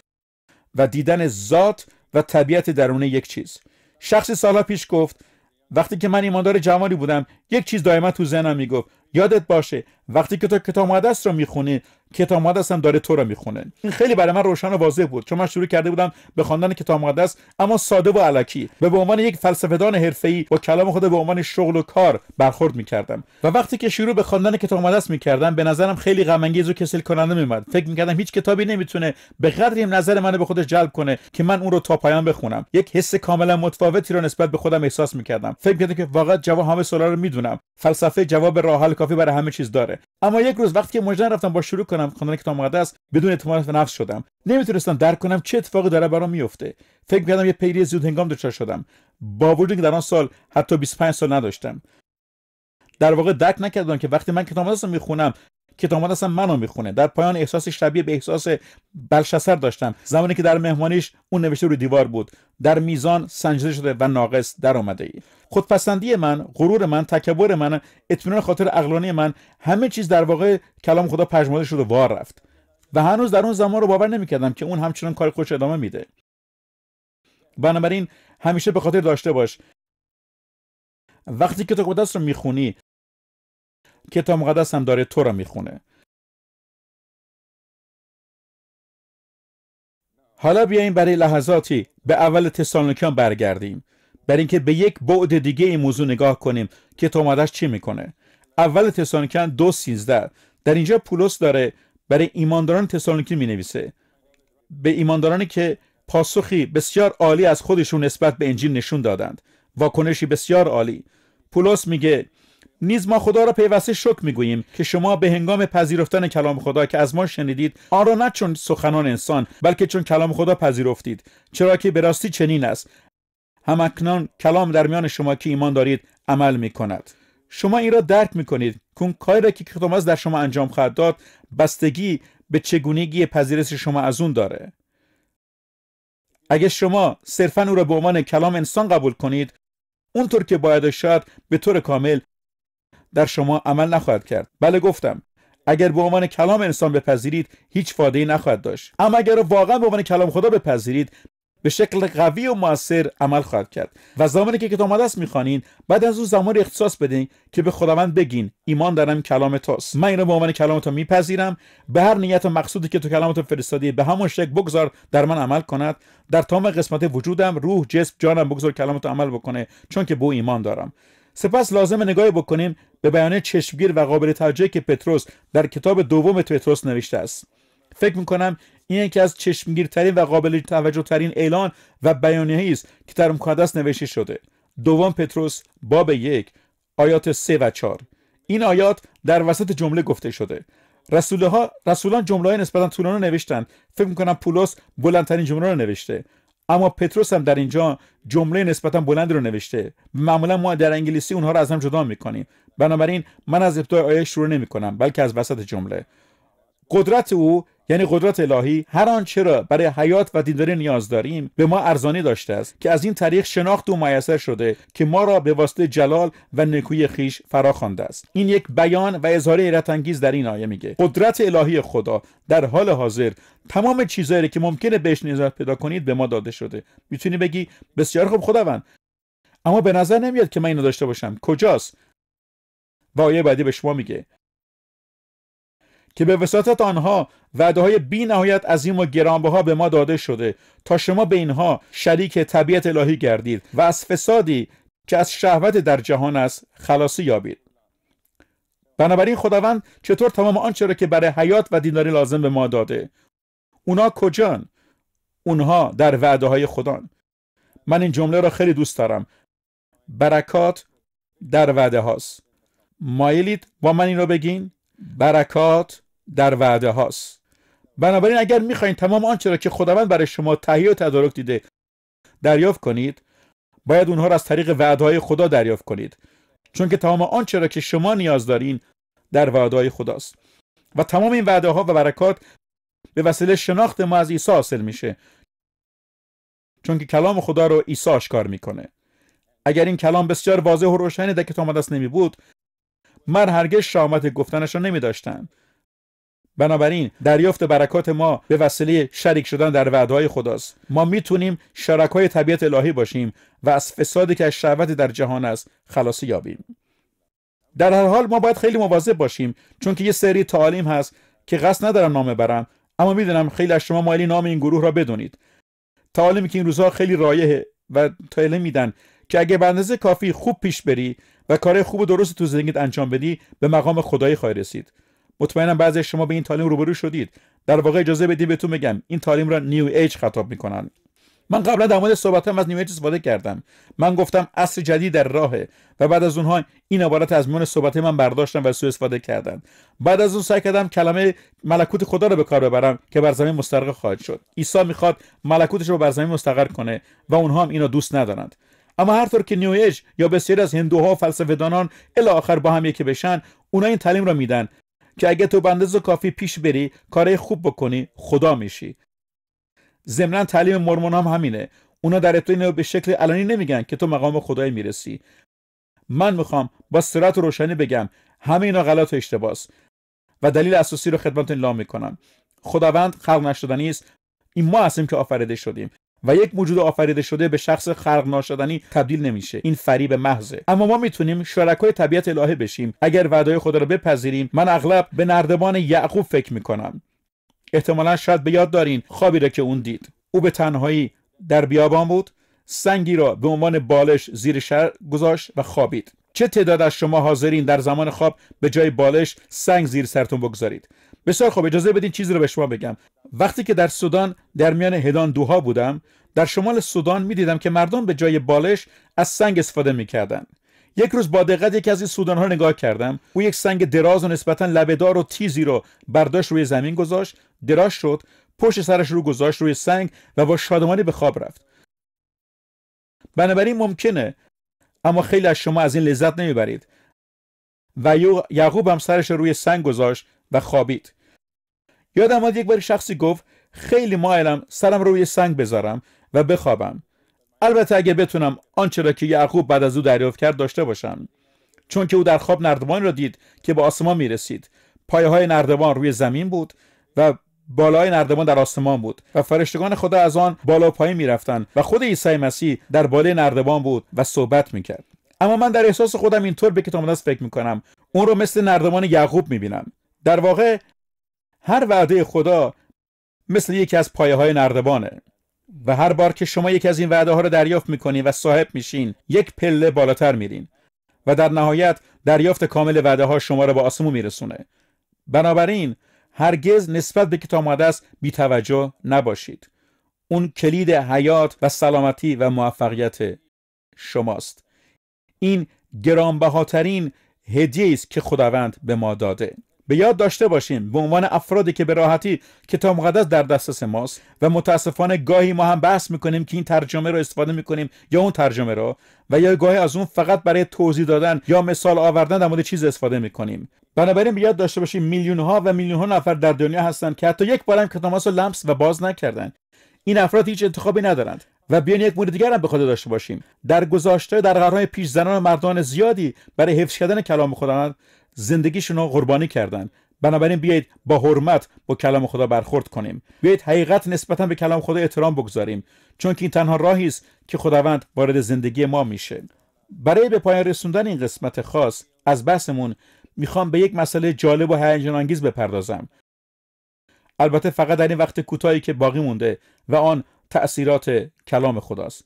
و دیدن ذات و طبیعت درون یک چیز. شخصی سالها پیش گفت وقتی که من ایماندار جوانی بودم یک چیز دائما تو ذهنم میگفت یادت باشه وقتی که تو کتاب مقدس رو میخونی کتاب مقدس هم داره تو رو میخونه. این خیلی برای من روشن و واضح بود چون من شروع کرده بودم به خواندن کتاب مقدس اما ساده و الکی و به عنوان یک فلسفه‌دان حرفه‌ای با کلام خدا به عنوان شغل و کار برخورد میکردم. و وقتی که شروع به خواندن کتاب مقدس میکردم به نظرم خیلی غم انگیز و کسل کننده میومد. فکر میکردم هیچ کتابی نمیتونه به قدری نظر منو به خودش جلب کنه که من اون رو تا پایان بخونم. یک حس کاملا متفاوتی رو نسبت به خودم احساس میکردم. فکر میکردم که واقعا جواب همه سوالا رو میدونم. فلسفه جواب راه حل کافی برای همه چیز داره. اما یک روز وقتی که مجرد رفتم با شروع کنم خواندن کتاب مقدس بدون اعتماد به نفس شدم. نمیتونستم درک کنم چه اتفاقی داره برام میفته. فکر می‌کردم یه پیری زود هنگام دچار شدم. با وجودی که در آن سال حتی 25 سال نداشتم. در واقع درک نکردم که وقتی من کتاب مقدس رو میخونم کتاب مقدس منو میخونه. در پایان احساس شبیه به احساس بلشسر داشتم زمانی که در مهمانیش اون نوشته روی دیوار بود در میزان سنجیده شده و ناقص در اومده ای. خودپسندی من، غرور من، تکبر من، اطمینان خاطر عقلانی من، همه چیز در واقع کلام خدا پژمرده شد و وار رفت. و هنوز در اون زمان رو باور نمی‌کردم که اون همچنان کار خودش ادامه میده. بنابراین همیشه به خاطر داشته باش وقتی کتاب مقدس رو میخونی کتاب مقدس هم داره تو رو میخونه. حالا بیاییم برای لحظاتی به اول تسالونیکیان برگردیم برای اینکه به یک بعد دیگه این موضوع نگاه کنیم که کتاب مقدس چی میکنه. اول تسالونیکیان 2:13 در اینجا پولس داره برای ایمانداران تسالونیکی مینویسه، به ایماندارانی که پاسخی بسیار عالی از خودشون نسبت به انجیل نشون دادند. واکنشی بسیار عالی. پولس میگه نیز ما خدا را پیوسته شکر میگوییم که شما به هنگام پذیرفتن کلام خدا که از ما شنیدید آن را نه چون سخنان انسان بلکه چون کلام خدا پذیرفتید، چرا که به راستی چنین است همکنون کلام در میان شما که ایمان دارید عمل میکند. شما این را درک میکنید که اون کاری را که توماس در شما انجام خواهد داد بستگی به چگونگی پذیرش شما از اون داره. اگه شما صرفاً او را به عنوان کلام انسان قبول کنید، اونطور که باید شاید به طور کامل در شما عمل نخواهد کرد. بله گفتم اگر به عنوان کلام انسان بپذیرید هیچ فایده‌ای نخواهد داشت، اما اگر واقعا به عنوان کلام خدا بپذیرید به شکل قوی و موثر عمل خواهد کرد. و زمانی که کتاب مقدس میخوانین بعد از اون زمان اختصاص بدین که به خداوند بگین ایمان دارم کلام توست، من اینو به عنوان کلام تو میپذیرم، به هر نیت و مقصودی که تو کلام تو فرستادی به همون شکل بگذار در من عمل کند، در تمام قسمت وجودم روح جسم جانم بگذار کلام تو عمل بکنه چون که به ایمان دارم. سپس لازم نگاهی بکنیم به بیانیه چشمگیر و قابل توجهی که پتروس در کتاب دوم پتروس نوشته است. فکر میکنم این یکی از چشمگیرترین و قابل توجه ترین اعلان و بیانیه‌ای است که در مقدس نوشته شده. دوم پتروس باب 1 آیات 3 و 4. این آیات در وسط جمله گفته شده. رسولان جمله‌های نسبتاً طولانی نوشتند. فکر میکنم پولس بلندترین جمله رو نوشته، اما پتروس هم در اینجا جمله نسبتاً بلند رو نوشته. معمولا ما در انگلیسی اونها رو از هم جدا میکنیم، بنابراین من از ابتدای آیه شروع نمیکنم بلکه از وسط جمله. قدرت او یعنی قدرت الهی هر آنچه را برای حیات و دینداری نیاز داریم به ما ارزانی داشته است که از این طریق شناخت او میسر شده که ما را به واسطه جلال و نیکویی خویش فرا خوانده است. این یک بیان و اظهار حیرت انگیز در این آیه میگه قدرت الهی خدا در حال حاضر تمام چیزایی که ممکنه بهش نیاز پیدا کنید به ما داده شده. میتونی بگی بسیار خوب خداوند، اما به نظر نمیاد که من اینو داشته باشم، کجاست؟ و آیه بعدی به شما میگه که به وساطت آنها وعده‌های بی نهایت عظیم و گرانبها به ما داده شده تا شما به اینها شریک طبیعت الهی گردید و از فسادی که از شهوت در جهان است خلاصی یابید. بنابراین خداوند چطور تمام آنچه را که برای حیات و دینداری لازم به ما داده، اونا کجان؟ اونها در وعده‌های خدا. من این جمله را خیلی دوست دارم. برکات در وعده هاست. مایلید با من این رو بگین؟ برکات در وعده هاست. بنابراین اگر میخواین تمام آنچه را که خداوند برای شما تهیه و تدارک دیده دریافت کنید، باید اونها را از طریق وعده‌های خدا دریافت کنید، چون که تمام آنچه را که شما نیاز دارین در وعده‌های خداست و تمام این وعده‌ها و برکات به وسیله شناخت ما از عیسی حاصل میشه، چون که کلام خدا رو عیسی آشکار میکنه. اگر این کلام بسیار واضح و روشنی در کتاب مقدس نمی بود، من هرگز شامت گفتنش را نمی داشتم. بنابراین دریافت برکات ما به وسیله شریک شدن در وعده‌های خداست. ما میتونیم شرکای طبیعت الهی باشیم و از فسادی که از شهوت در جهان است خلاصی یابیم. در هر حال ما باید خیلی مواظب باشیم، چون که یه سری تعالیم هست که قصد ندارم نام برم، اما میدونم خیلی از شما مایلی نام این گروه را بدونید. تعالیمی که این روزها خیلی رایجه و تعلیم میدن که اگه به اندازه کافی خوب پیش بری و کار خوب و درست تو زندگیت انجام بدی به مقام خدایی خواهی رسید. مطمئنم بعضی از شما به این تعلیم روبرو شدید. در واقع اجازه بدید بهتون بگم این تعلیم را نیو ایج خطاب میکنن. من قبلا در مورد صحبتام از نیو ایج استفاده کردم. من گفتم عصر جدید در راهه و بعد از اونها این عبارت از میون صحبت من برداشتن و سوء استفاده کردن. بعد از اون سعی کردم کلمه ملکوت خدا رو به کار ببرم که بر زمین مستقر خواهد شد. عیسی میخواد ملکوتش رو بر زمین مستقر کنه و اونها هم اینو دوست ندارند. اما هر طور که نیو ایج یا بسیاری از هندوها و فلسفه‌دانان الی آخر با هم یکی بشن، اونا این تعلیم رو میدن که اگه تو به اندازه کافی پیش بری، کارهای خوب بکنی، خدا میشی. ضمن تعلیم مورمون هم همینه. اونا در ابتدا اینو به شکل علنی نمیگن که تو مقام خدایی میرسی. من میخوام با صراحت و روشنی بگم همه اینا غلط و اشتباهه و دلیل اساسی رو خدمتتون اعلام میکنم. خداوند خلق نشدنی است. این ما هستیم که آفریده شدیم و یک موجود آفریده شده به شخص خلق ناشدنی تبدیل نمیشه. این فریب محضه. اما ما میتونیم شرکای طبیعت الهی بشیم اگر وعده خدا رو بپذیریم. من اغلب به نردبان یعقوب فکر میکنم. احتمالاً شاید به یاد دارین خوابی را که اون دید. او به تنهایی در بیابان بود، سنگی را به عنوان بالش زیر سر گذاشت و خوابید. چه تعداد از شما حاضرین در زمان خواب به جای بالش سنگ زیر سرتون بگذارید؟ بسیار خوب، اجازه بدین چیزی رو به شما بگم. وقتی که در سودان در میان هدان دوها بودم، در شمال سودان می‌دیدم که مردم به جای بالش از سنگ استفاده می‌کردند. یک روز با دقت یکی از این سودان‌ها رو نگاه کردم. او یک سنگ دراز و نسبتاً لبه‌دار و تیزی رو برداشت، روی زمین گذاشت، دراز شد، پشت سرش رو گذاشت روی سنگ و با شادمانی به خواب رفت. بنابراین ممکنه، اما خیلی از شما از این لذت نمیبرید. و یعقوب هم سرش رو روی سنگ گذاشت و خوابید. یادم اومد یک بار شخصی گفت خیلی مایلم سرم رو روی سنگ بذارم و بخوابم، البته اگه بتونم آنچه را که یعقوب بعد از او دریافت کرد داشته باشم. چون که او در خواب نردبان را دید که به آسمان میرسید. پایه‌های نردبان روی زمین بود و بالای نردبان در آسمان بود و فرشتگان خدا از آن بالا پایین میرفتند و خود عیسی مسیح در بالای نردبان بود و صحبت میکرد. اما من در احساس خودم اینطور به کتاب مقدس فکر میکنم، اون رو مثل نردبان یعقوب میبینم. در واقع هر وعده خدا مثل یکی از پایه‌های نردبانه و هر بار که شما یکی از این وعده ها رو دریافت میکنین و صاحب میشین، یک پله بالاتر میرین و در نهایت دریافت کامل وعده ها شما رو به آسمون میرسونه. بنابراین هرگز نسبت به کتاب مقدس بی‌توجه نباشید. اون کلید حیات و سلامتی و موفقیت شماست. این گرانبهاترین هدیه است که خداوند به ما داده. به یاد داشته باشیم به عنوان افرادی که به راحتی کتاب مقدس در دسترس ماست و متاسفانه گاهی ما هم بحث میکنیم که این ترجمه رو استفاده میکنیم یا اون ترجمه رو، و یا گاهی از اون فقط برای توضیح دادن یا مثال آوردن در مورد چیز استفاده میکنیم. بنابراین به یاد داشته باشیم میلیون ها و میلیون ها نفر در دنیا هستن که حتی یک بار هم کتاب مقدس رو لمس و باز نکردن. این افراد هیچ انتخابی ندارند. و بیان یک مورد دیگر هم به خاطر داشته باشیم. در گذشته در قرن‌های پیش زنان و مردان زیادی برای حفظ کردن کلام خداوند زندگیشون رو قربانی کردن. بنابراین بیایید با حرمت با کلام خدا برخورد کنیم. بیایید حقیقت نسبتا به کلام خدا احترام بگذاریم، چون که این تنها راهی است که خداوند وارد زندگی ما میشه. برای به پایان رسوندن این قسمت خاص از بحثمون میخوام به یک مسئله جالب و هیجان انگیز بپردازم. البته فقط در این وقت کوتاهی که باقی مونده و آن تأثیرات کلام خداست.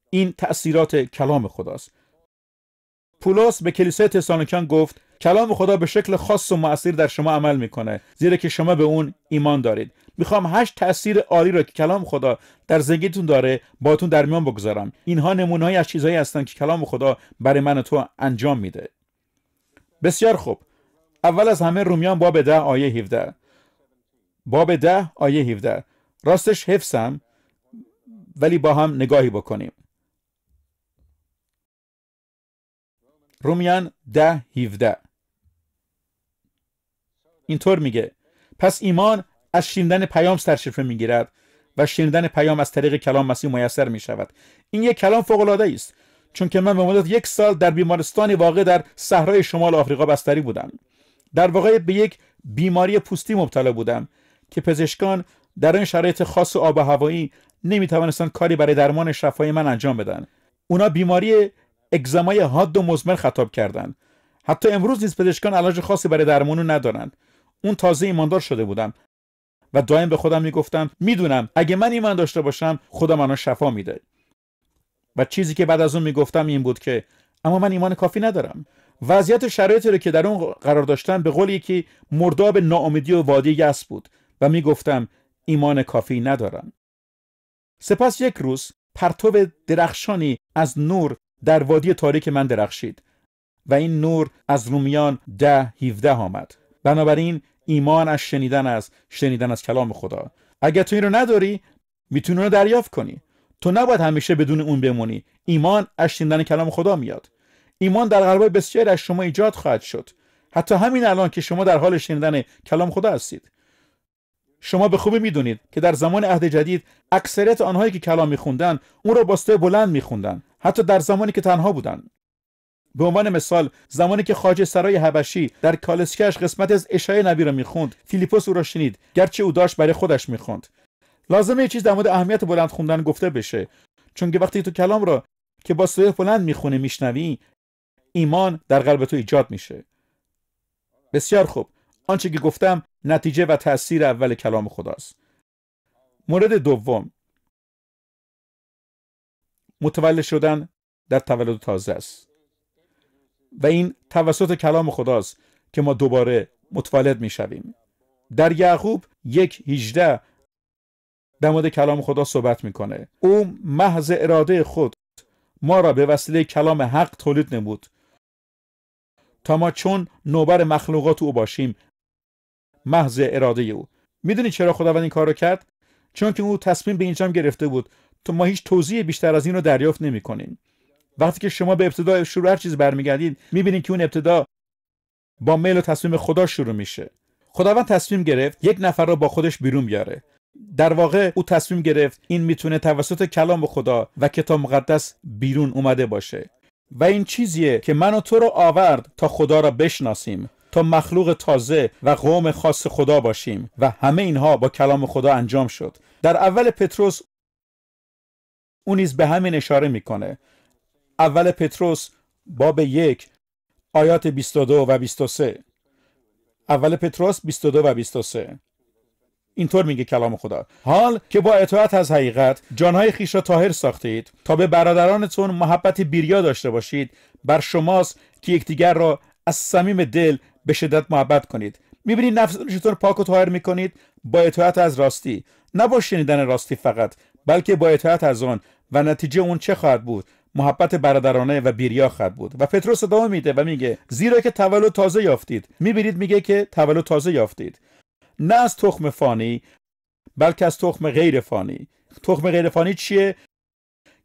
این تأثیرات کلام خداست. پولس به کلیسای تسالونیکیان گفت کلام خدا به شکل خاص و مؤثر در شما عمل میکنه، زیرا که شما به اون ایمان دارید. میخوام 8 تأثیر عالی را که کلام خدا در زندگیتون داره باهاتون در میان بگذارم. اینها نمونه‌هایی از چیزهایی هستن که کلام خدا برای من و تو انجام میده. بسیار خوب. اول از همه رومیان باب 10 آیه 17. باب 10 آیه 17. راستش حفظم، ولی با هم نگاهی بکنیم. رومیان 10:17 اینطور میگه: پس ایمان از شنیدن پیام سرچشمه میگیرد و شنیدن پیام از طریق کلام مسیح میسر میشود. این یک کلام فوق العاده است، چون که من به مدت 1 سال در بیمارستانی واقع در صحرای شمال آفریقا بستری بودم. در واقع به یک بیماری پوستی مبتلا بودم که پزشکان در این شرایط خاص و آب و هوایی نمیتوانستند کاری برای درمان شفای من انجام بدن. اونا بیماری اگزمای حاد و مزمن خطاب کردند. حتی امروز نیز پزشکان علاج خاصی برای درمانو ندارند. اون تازه ایماندار شده بودم و دائم به خودم میگفتم میدونم اگه من ایمان داشته باشم خدا منو شفا میده. و چیزی که بعد از اون میگفتم این بود که اما من ایمان کافی ندارم. وضعیت و شرایطی رو که در اون قرار داشتم به قول یکی مرداب ناامیدی و وادی یأس بود و میگفتم ایمان کافی ندارم. سپس یک روز پرتو درخشانی از نور در وادی تاریک من درخشید و این نور از رومیان 10:17 آمد. بنابراین ایمان از شنیدن از کلام خدا. اگر تو این رو نداری میتونی رو دریافت کنی. تو نباید همیشه بدون اون بمونی. ایمان از شنیدن کلام خدا میاد. ایمان در قلب‌های بسیاری از شما ایجاد خواهد شد. حتی همین الان که شما در حال شنیدن کلام خدا هستید. شما به خوبی میدونید که در زمان عهد جدید اکثریت آنهایی که کلام میخوندن اون رو با صدای بلند میخوندن، حتی در زمانی که تنها بودن. به عنوان مثال زمانی که خواجه سرای حبشی در کالسکه‌اش قسمت از اشعیا نبی رو میخوند، فیلیپوس او را شنید، گرچه او داشت برای خودش میخوند. لازمه یه چیز در مورد اهمیت بلند خوندن گفته بشه، چون که وقتی تو کلام رو که با صدای بلند میخونی میشنوی، ایمان در قلب تو ایجاد میشه. بسیار خوب. آنچه که گفتم نتیجه و تأثیر اول کلام خداست. مورد دوم، متولد شدن در تولد تازه است و این توسط کلام خداست که ما دوباره متولد میشویم. در یعقوب 1:18 در مورد کلام خدا صحبت میکنه. او محض اراده خود ما را به وسیله کلام حق تولید نمود تا ما چون نوبر مخلوقات او باشیم، محض اراده او. میدونی چرا خداوند این کار رو کرد؟ چون که او تصمیم به اینجام گرفته بود. تو ما هیچ توضیح بیشتر از این رو دریافت نمی کنیم. وقتی که شما به ابتدا شروع هر چیز برمیگردید، میبینید که اون ابتدا با میل و تصمیم خدا شروع میشه. خداوند تصمیم گرفت یک نفر را با خودش بیرون بیاره. در واقع او تصمیم گرفت این میتونه توسط کلام خدا و کتاب مقدس بیرون اومده باشه. و این چیزیه که من و تو رو آورد تا خدا را بشناسیم، تا مخلوق تازه و قوم خاص خدا باشیم، و همه اینها با کلام خدا انجام شد. در اول پتروس اون نیز به همین اشاره میکنه. اول پتروس باب 1 آیات 22 و 23. اول پتروس 22 و 23 اینطور میگه کلام خدا: حال که با اطاعت از حقیقت جانهای خیش را طاهر ساختید تا به برادرانتون محبت بیریا داشته باشید، بر شماست که یکدیگر را از صمیم دل به شدت محبت کنید. میبینید نفستون چطور پاک و طاهر میکنید؟ با اطاعت از راستی، نه با شنیدن راستی فقط، بلکه با اطاعت از آن. و نتیجه اون چه خواهد بود؟ محبت برادرانه و بیریا خواهد بود. و پتروس ادامه میده و میگه زیرا که تولد تازه یافتید. میبینید میگه که تولد تازه یافتید، نه از تخم فانی بلکه از تخم غیر فانی. تخم غیر فانی چیه؟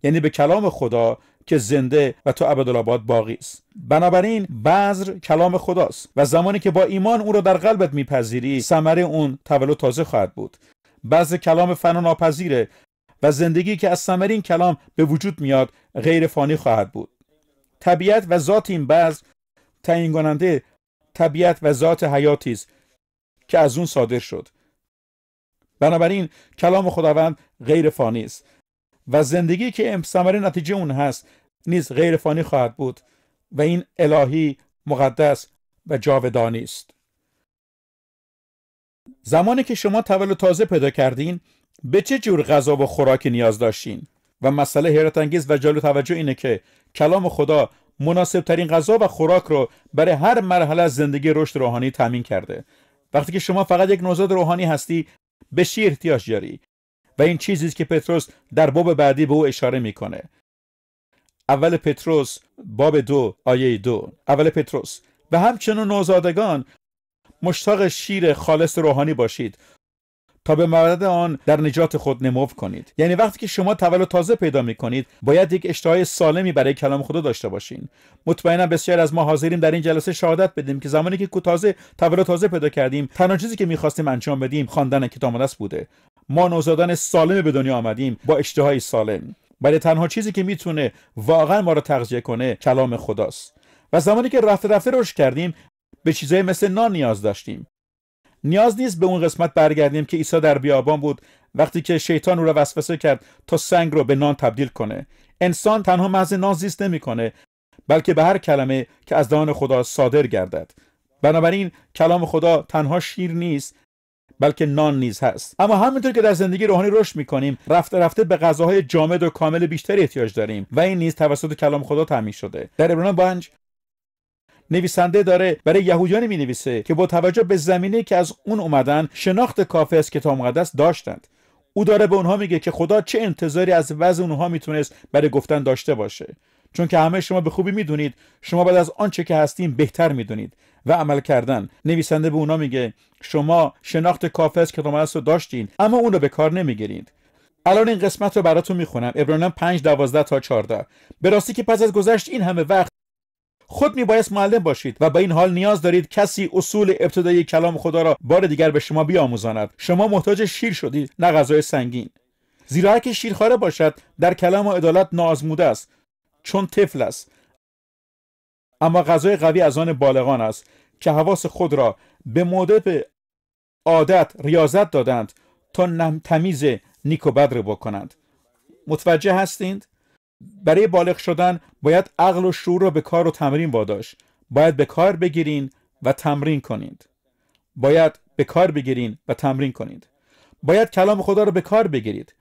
یعنی به کلام خدا که زنده و تا ابدالآباد باقی است. بنابراین بذر کلام خداست و زمانی که با ایمان اون رو در قلبت میپذیری، ثمره اون تولد تازه خواهد بود. بذر کلام فنا ناپذیره و زندگی که از ثمره این کلام به وجود میاد غیر فانی خواهد بود. طبیعت و ذات این بذر تعیین کننده طبیعت و ذات حیاتی است که از اون صادر شد. بنابراین کلام خداوند غیر فانی است و زندگی که ثمره نتیجه اون هست نیز غیر فانی خواهد بود و این الهی، مقدس و جاودانی است. زمانی که شما تولد تازه پیدا کردین، به چه جور غذا و خوراکی نیاز داشتین؟ و مسئله حیرت انگیز و جالب توجه اینه که کلام خدا مناسب ترین غذا و خوراک رو برای هر مرحله از زندگی رشد روحانی تامین کرده. وقتی که شما فقط یک نوزاد روحانی هستی، به چی احتیاج داری؟ و این چیزی است که پتروس در باب بعدی به او اشاره میکنه. اول پتروس باب 2 آیه 2. اول پتروس: و همچنان نوزادگان مشتاق شیر خالص روحانی باشید تا به مورد آن در نجات خود نمو کنید. یعنی وقتی که شما تولد تازه پیدا میکنید، باید یک اشتهای سالمی برای کلام خدا داشته باشین. مطمئنا بسیار از ما حاضریم در این جلسه شهادت بدیم که زمانی که تولد تازه پیدا کردیم، تنها چیزی که میخواستیم انجام بدیم خواندن کتاب مقدس بوده. ما نوزادان سالم به دنیا آمدیم با اشتهای سالم، ولی تنها چیزی که میتونه واقعا ما رو تغذیه کنه کلام خداست. و زمانی که رفته رفته رشد کردیم، به چیزای مثل نان نیاز داشتیم. نیاز نیست به اون قسمت برگردیم که عیسی در بیابان بود وقتی که شیطان او را وسوسه کرد تا سنگ رو به نان تبدیل کنه. انسان تنها محض نان زیست نمی‌کنه، بلکه به هر کلمه که از دهان خدا صادر گردد. بنابراین کلام خدا تنها شیر نیست، بلکه نان نیز هست. اما همونطور که در زندگی روحانی رشد می‌کنیم، رفته رفته به غذاهای جامد و کامل بیشتری احتیاج داریم و این نیز توسط کلام خدا تامین شده. در عبرانیان 5 نویسنده داره برای یهودیان می‌نویسه که با توجه به زمینه‌ای که از اون اومدن، شناخت کافی از کتاب مقدس داشتند. او داره به اونها میگه که خدا چه انتظاری از وضع اونها میتونست برای گفتن داشته باشه، چون که همه شما به خوبی میدونید شما بعد از آنچه که هستین بهتر میدونید و عمل کردن. نویسنده به اونها میگه شما شناخت کافی از کتاب مقدس رو داشتین، اما اون رو به کار نمیگیرید. الان این قسمت رو براتون میخونم. عبرانیان 5:12 تا 14. به راستی که پس از گذشت این همه وقت خود میبایست معلم باشید و با این حال نیاز دارید کسی اصول ابتدایی کلام خدا را بار دیگر به شما بیاموزاند. شما محتاج شیر شدید، نه غذای سنگین. زیرا هر که شیرخواره باشد در کلام و عدالت ناآزموده است، چون طفل است. اما غذای قوی از آن بالغان است که حواس خود را به موجب عادت ریاضت دادند تا تمیز نیک و بد را بکنند. متوجه هستید؟ برای بالغ شدن باید عقل و شعور را به کار و تمرین واداشت. باید به کار بگیرین و تمرین کنید. باید کلام خدا را به کار بگیرید.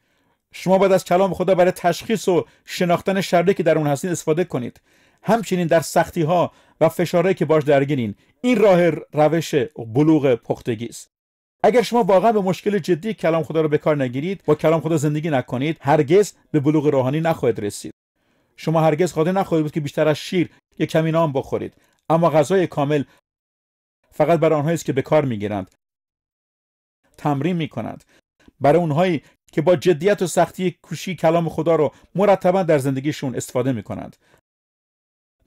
شما باید از کلام خدا برای تشخیص و شناختن شرری که در اون هستین استفاده کنید. همچنین در سختی ها و فشارهایی که باش درگیرین. این روش بلوغ پختگی است. اگر شما واقعا به مشکل جدی کلام خدا رو به کار نگیرید، با کلام خدا زندگی نکنید، هرگز به بلوغ روحانی نخواهید رسید. شما هرگز قادر نخواهید بود که بیشتر از شیر یا کمی نان بخورید. اما غذای کامل فقط برای آنهایی است که به کار میگیرند، تمرین میکنند، برای اونهایی که با جدیت و سختی کوشی کلام خدا رو مرتبا در زندگیشون استفاده میکنند.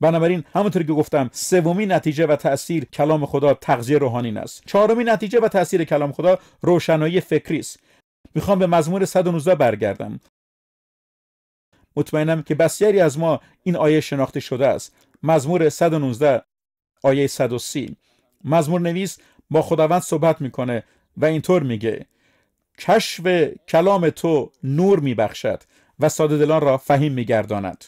بنابراین همونطور که گفتم، سومین نتیجه و تأثیر کلام خدا تغذیه روحانی است. چهارمین نتیجه و تأثیر کلام خدا روشنایی فکری است. میخوام به مزمور 119 برگردم. مطمئنم که بسیاری از ما این آیه شناخته شده است. مزمور 119 آیه 130. مزمور نویس با خداوند صحبت میکنه و اینطور میگه: کشف کلام تو نور میبخشد و ساده دلان را فهیم میگرداند.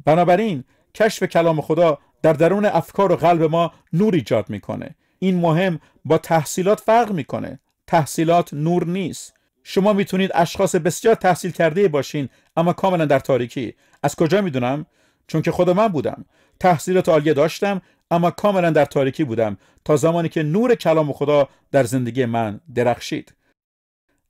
بنابراین کشف کلام خدا در درون افکار و قلب ما نور ایجاد میکنه. این مهم با تحصیلات فرق میکنه. تحصیلات نور نیست. شما میتونید اشخاص بسیار تحصیل کرده باشین اما کاملا در تاریکی. از کجا میدونم؟ چون که خود من بودم. تحصیلات عالیه داشتم اما کاملا در تاریکی بودم تا زمانی که نور کلام خدا در زندگی من درخشید.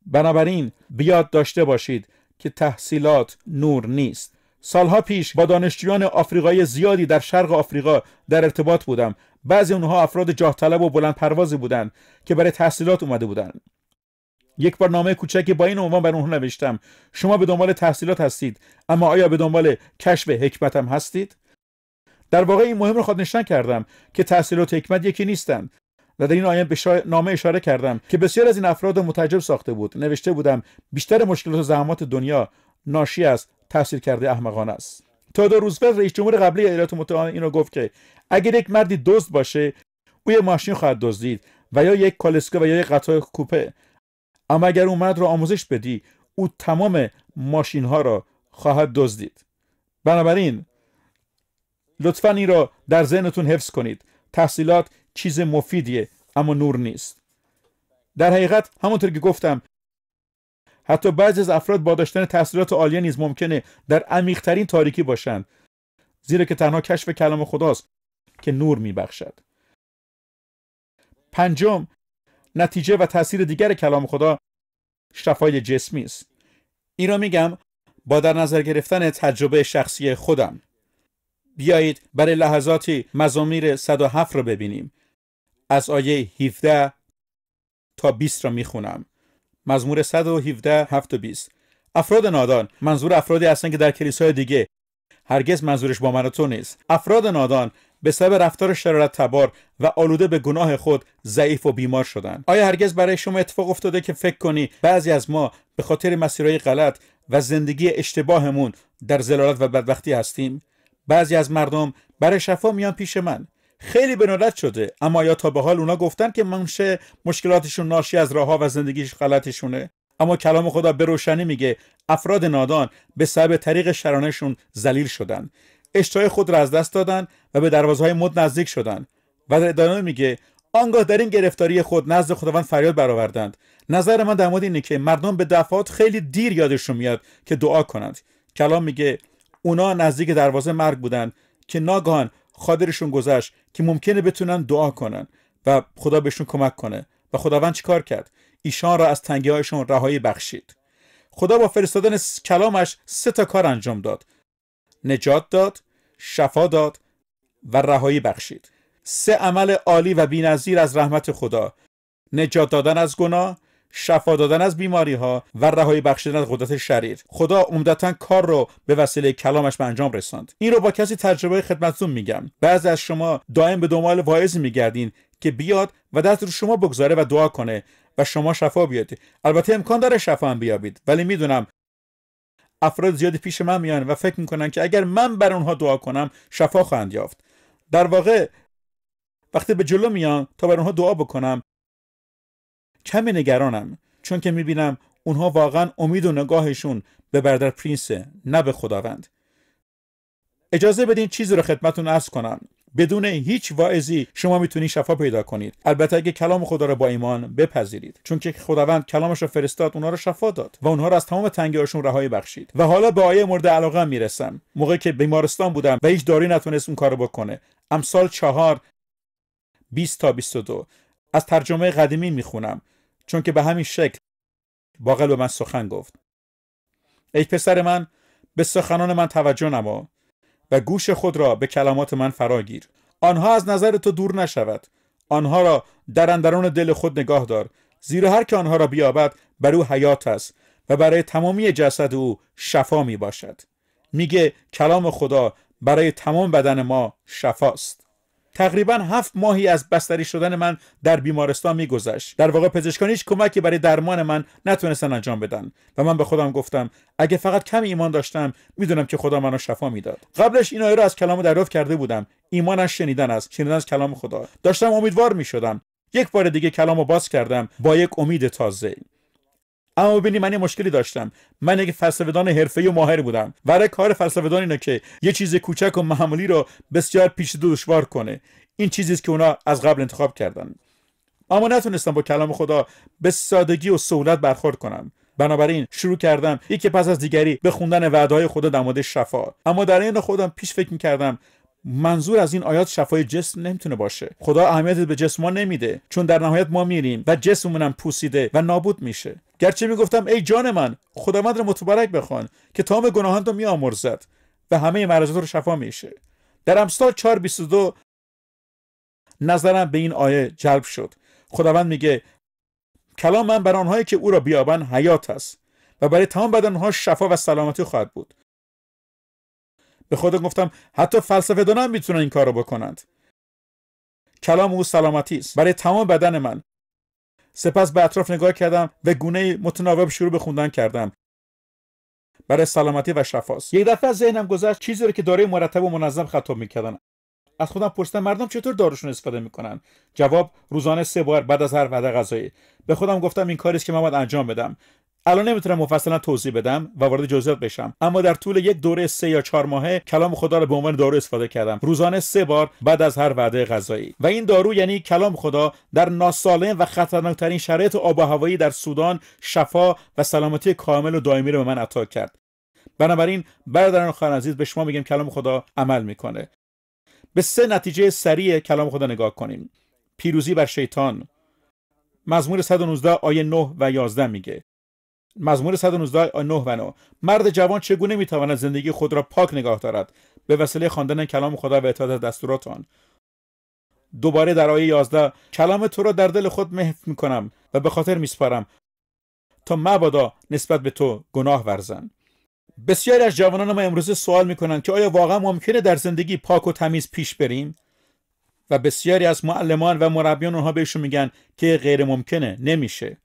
بنابراین بیاد داشته باشید که تحصیلات نور نیست. سالها پیش با دانشجویان آفریقایی زیادی در شرق آفریقا در ارتباط بودم. بعضی اونها افراد جاه طلب و بلند پروازی بودند که برای تحصیلات اومده بودند. یک بار نامه کوچکی با این عنوان بر اونها نوشتم: شما به دنبال تحصیلات هستید اما آیا به دنبال کشف حکمت هم هستید؟ در واقع این مهم رو خود نشان کردم که تحصیلات و حکمت یکی نیستند. و در این آیه به نامه اشاره کردم که بسیار از این افراد متعجب ساخته بود. نوشته بودم بیشتر مشکلات و زحمات دنیا ناشی از تحصیل کرده احمقانه است. تئودور روزولت رئیس جمهور قبلی ایالات متحده اینو گفت که اگر یک مردی دزد باشه، او یک ماشین خواهد دزدید و یا یک کالسکه و یا یک قطار کوپه. اما اگر اون مرد رو آموزش بدی، او تمام ماشین ها را خواهد دزدید. بنابراین لطفاً این را در ذهنتون حفظ کنید. تحصیلات چیز مفیدیه اما نور نیست. در حقیقت همونطور که گفتم، حتی بعضی از افراد با داشتن تحصیلات عالیه نیز ممکنه در عمیق‌ترین تاریکی باشند، زیرا که تنها کشف کلام خداست که نور میبخشد. پنجم نتیجه و تأثیر دیگر کلام خدا شفای جسمی است. این را میگم با در نظر گرفتن تجربه شخصی خودم. بیایید برای لحظاتی مزامیر 107 را ببینیم. از آیه 17 تا 20 را میخونم. مزمور 117 7 تا 20. افراد نادان، منظور افرادی هستند که در کلیسای دیگه، هرگز منظورش با من و تو نیست. افراد نادان به سبب رفتار شرارت تبار و آلوده به گناه خود ضعیف و بیمار شدن. آیا هرگز برای شما اتفاق افتاده که فکر کنی بعضی از ما به خاطر مسیرهای غلط و زندگی اشتباهمون در ضلالت و بدبختی هستیم؟ بعضی از مردم برای شفا میان پیش من. خیلی به ندرت شده، اما یا تا به حال اونا گفتن که مشکلاتشون ناشی از راهها و زندگیش غلطشونه. اما کلام خدا به روشنی میگه افراد نادان به سبب طریق شرانهشون ذلیل شدن، اشتهای خود را از دست دادن و به دروازه‌های موت نزدیک شدن. و در ادامه میگه آنگاه در این گرفتاری خود نزد خداوند فریاد برآوردند. نظر من در مورد اینه که مردم به دفعات خیلی دیر یادشون میاد که دعا کنند. کلام میگه اونا نزدیک دروازه مرگ بودن که ناگهان خاطرشون گذشت که ممکنه بتونن دعا کنن و خدا بهشون کمک کنه. و خداوند چیکار کرد؟ ایشان را از تنگی‌هایشون رهایی بخشید. خدا با فرستادن کلامش 3 کار انجام داد: نجات داد، شفا داد و رهایی بخشید. 3 عمل عالی و بی‌نظیر از رحمت خدا: نجات دادن از گناه، شفا دادن از بیماری ها و رهایی بخشیدن از قدرت شریر. خدا عمدتاً کار رو به وسیله کلامش به انجام رساند. این رو با کسی تجربه خدمتتون میگم. بعضی از شما دائم به دنبال واعظی میگردین که بیاد و دست رو شما بگذاره و دعا کنه و شما شفا بیاد. البته امکان داره شفا هم بیابید، ولی میدونم افراد زیادی پیش من میان و فکر میکنن که اگر من بر اونها دعا کنم شفا خواهند یافت. در واقع وقتی به جلو میان تا بر اونها دعا بکنم، کمی نگرانم، چون که میبینم اونها واقعا امید و نگاهشون به برادر پرینسه، نه به خداوند. اجازه بدین چیزی رو خدمتتون عرض کنم. بدون هیچ واعظی شما میتونید شفا پیدا کنید، البته اگه کلام خدا رو با ایمان بپذیرید، چون که خداوند کلامش رو فرستاد، اونها رو شفا داد و اونها رو از تمام تنگی‌هاشون رهایی بخشید. و حالا به آیه مورد علاقه میرسم. موقعی که بیمارستان بودم و هیچ دارویی نتونست اون کارو بکنه. امثال 4 20 تا 22. از ترجمه قدیمی میخونم، چون که به همین شکل با قلب من سخن گفت. ای پسر من، به سخنان من توجه نما و گوش خود را به کلمات من فراگیر. آنها از نظر تو دور نشود. آنها را در اندرون دل خود نگاه دار، زیرا هر که آنها را بیابد بر او حیات است و برای تمامی جسد او شفا می باشد. میگه کلام خدا برای تمام بدن ما شفاست. تقریبا 7 ماهی از بستری شدن من در بیمارستان میگذشت. در واقع پزشکان هیچ کمکی برای درمان من نتونستن انجام بدن و من به خودم گفتم اگه فقط کمی ایمان داشتم میدونم که خدا منو شفا میداد. قبلش این آیه رو از کلام دریافت کرده بودم. ایمان از شنیدن است، شنیدن از کلام خدا. داشتم امیدوار میشدم. یک بار دیگه کلامو باز کردم با یک امید تازه. اما ببینید من یه مشکلی داشتم. من یک فلسفه‌دان حرفه‌ای و ماهر بودم. برای کار فلسفه‌دان اینه که یه چیز کوچک و معمولی رو بسیار پیچیده و دشوار کنه. این چیزی است که اونا از قبل انتخاب کردن. اما نتونستم با کلام خدا به سادگی و سهولت برخورد کنم. بنابراین شروع کردم یکی پس از دیگری به خوندن وعده‌های خدا در مورد شفا. اما در این خودم پیش فکر می‌کردم منظور از این آیات شفای جسم نمیتونه باشه. خدا اهمیت به جسم ما نمیده، چون در نهایت ما میریم و جسممون هم پوسیده و نابود میشه. گرچه میگفتم ای جان من، خداوند رو متبارک بخوان که تمام گناهان رو میآمرزد و همه مرضات رو شفا میشه. در امثال 4:22 نظرم به این آیه جلب شد. خداوند میگه کلام من بر آنهایی که او را بیابند حیات است و برای تمام بدن آنها شفا و سلامتی خواهد بود. به خودم گفتم حتی فلسفه‌دانان میتونن این کارو بکنند. کلام او سلامتی است برای تمام بدن من. سپس به اطراف نگاه کردم و گونه متناوب شروع به خوندن کردم. برای سلامتی و شفاست. یک دفعه از ذهنم گذشت چیزی رو که داروی مرتب و منظم خطاب میکردن. از خودم پرسیدم مردم چطور داروشون استفاده میکنن؟ جواب روزانه 3 بار بعد از هر وعده غذایی. به خودم گفتم این کاری است که من باید انجام بدم. الان نمیتونم مفصلا توضیح بدم و وارد جزئیات بشم، اما در طول یک دوره 3 یا 4 ماهه کلام خدا رو به عنوان دارو استفاده کردم، روزانه 3 بار بعد از هر وعده غذایی. و این دارو یعنی کلام خدا در ناسالم و خطرناکترین شرایط آب و هوایی در سودان شفا و سلامتی کامل و دائمی رو به من عطا کرد. بنابراین برادران خواهران عزیز، به شما میگم کلام خدا عمل میکنه. به 3 نتیجه سریع کلام خدا نگاه کنیم. پیروزی بر شیطان. مزمور 119 آیه 9 و 11 میگه. مزمور 119 آیه 9 و 9. مرد جوان چگونه میتواند زندگی خود را پاک نگاه دارد؟ به وسیله خواندن کلام خدا و اطاعت دستورات آن. دوباره در آیه 11 کلام تو را در دل خود محو میکنم و به خاطر میسپارم تا مبادا نسبت به تو گناه ورزم. بسیاری از جوانان ما امروز سوال میکنن که آیا واقعا ممکنه در زندگی پاک و تمیز پیش بریم؟ و بسیاری از معلمان و مربیان اونها بهشون میگن که غیر ممکنه، نمیشه.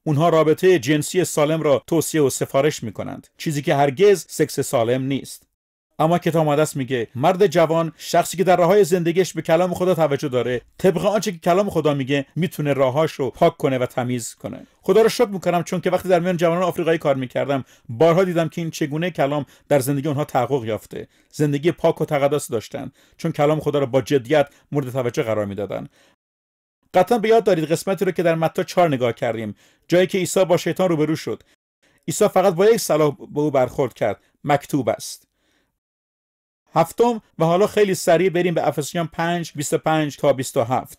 اونها رابطه جنسی سالم را توصیه و سفارش میکنند، چیزی که هرگز سکس سالم نیست. اما کتاب مقدس میگه مرد جوان، شخصی که در راههای زندگیش به کلام خدا توجه داره، طبق آنچه که کلام خدا میگه میتونه راهاش رو پاک کنه و تمیز کنه. خدا رو شکر میکنم چون که وقتی در میان جوانان آفریقایی کار میکردم بارها دیدم که این چگونه کلام در زندگی اونها تحقق یافته. زندگی پاک و تقدس داشتن چون کلام خدا رو با جدیت مورد توجه قرار میدادن. قطعا به یاد دارید قسمتی رو که در متی 4 نگاه کردیم، جایی که عیسی با شیطان روبرو شد. عیسی فقط با یک صلاح به او برخورد کرد: مکتوب است. هفتم و حالا خیلی سریع بریم به افسیان 5:25 تا 27.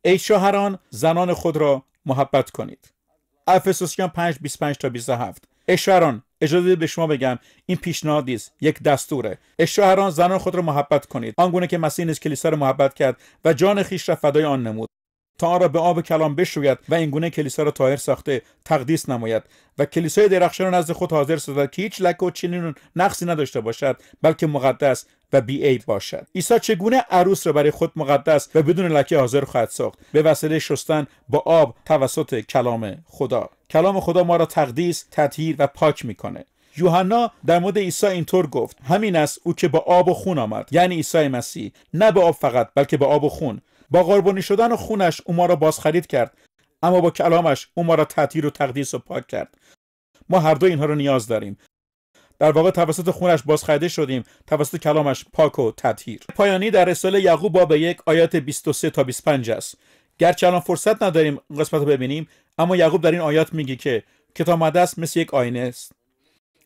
ای شوهران زنان خود را محبت کنید. افسوسیان 5:25 تا 27. ای شوهران، اجازه بدید به شما بگم این پیشنهادی است، یک دستوره. ای شوهران زنان خود را محبت کنید آنگونه که مسیح نیز کلیسا را محبت کرد و جان خویش را فدای آن نمود تا آن را به آب کلام بشوید و اینگونه کلیسا را طاهر ساخته تقدیس نماید و کلیسای درخشان را نزد خود حاضر سازد که هیچ لکه و چینی نقصی نداشته باشد، بلکه مقدس و بی‌عیب باشد. عیسی چگونه عروس را برای خود مقدس و بدون لکه حاضر خواهد ساخت؟ به وسیله شستن با آب توسط کلام خدا. کلام خدا ما را تقدیس، تطهیر و پاک میکنه. یوحنا در مورد عیسی اینطور گفت: همین است او که با آب و خون آمد، یعنی عیسی مسیح، نه با آب فقط بلکه با آب و خون. با قربانی شدن و خونش او ما را بازخرید کرد، اما با کلامش او ما را تطهیر و تقدیس و پاک کرد. ما هر دو اینها رو نیاز داریم. در واقع توسط خونش بازخریده شدیم، توسط کلامش پاک و تطهیر. پایانی در رساله یعقوب باب 1 آیات 23 تا 25 است. گرچه الان فرصت نداریم قسمت رو ببینیم، اما یعقوب در این آیات میگه که کتاب مقدس مثل یک آینه است.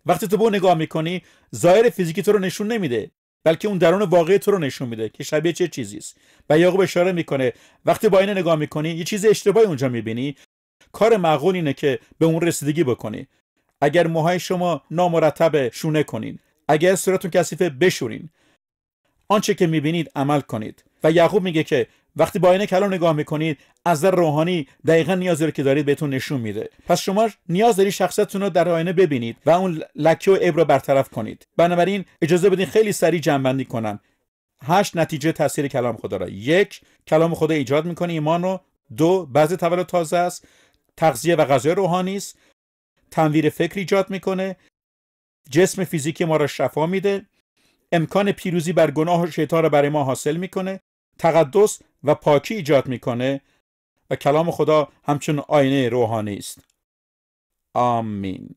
وقتی تو به اون نگاه میکنی، ظاهر فیزیکی تو رو نشون نمیده، بلکه اون درون واقعی تو رو نشون میده که شبیه چه چیزی است. و یعقوب اشاره میکنه وقتی با آینه نگاه میکنی یه چیز اشتباهی اونجا میبینی، کار معقول اینه که به اون رسیدگی بکنی. اگر موهای شما نامرتب شونه کنین، اگر صورتتون کثیفه بشورین، آنچه که میبینید عمل کنید. و یعقوب میگه که وقتی با آینه کلام نگاه میکنید از نظر روحانی دقیقاً نیازی رو که دارید بهتون نشون میده. پس شما نیاز دارید شخصیتتون رو در آینه ببینید و اون لکه و عیب رو برطرف کنید. بنابراین اجازه بدین خیلی سریع جمع‌بندی کنم 8 نتیجه تاثیر کلام خدا را. 1. کلام خدا ایجاد میکنه ایمان رو. 2. بعض تولد تازه است. تغذیه و غذای روحانی است. تنویر فکر ایجاد میکنه. جسم فیزیکی ما را شفا میده. امکان پیروزی بر گناه و شیطان را برای ما حاصل میکنه. تقدس و پاکی ایجاد میکنه و کلام خدا همچون آینه روحانی است. آمین.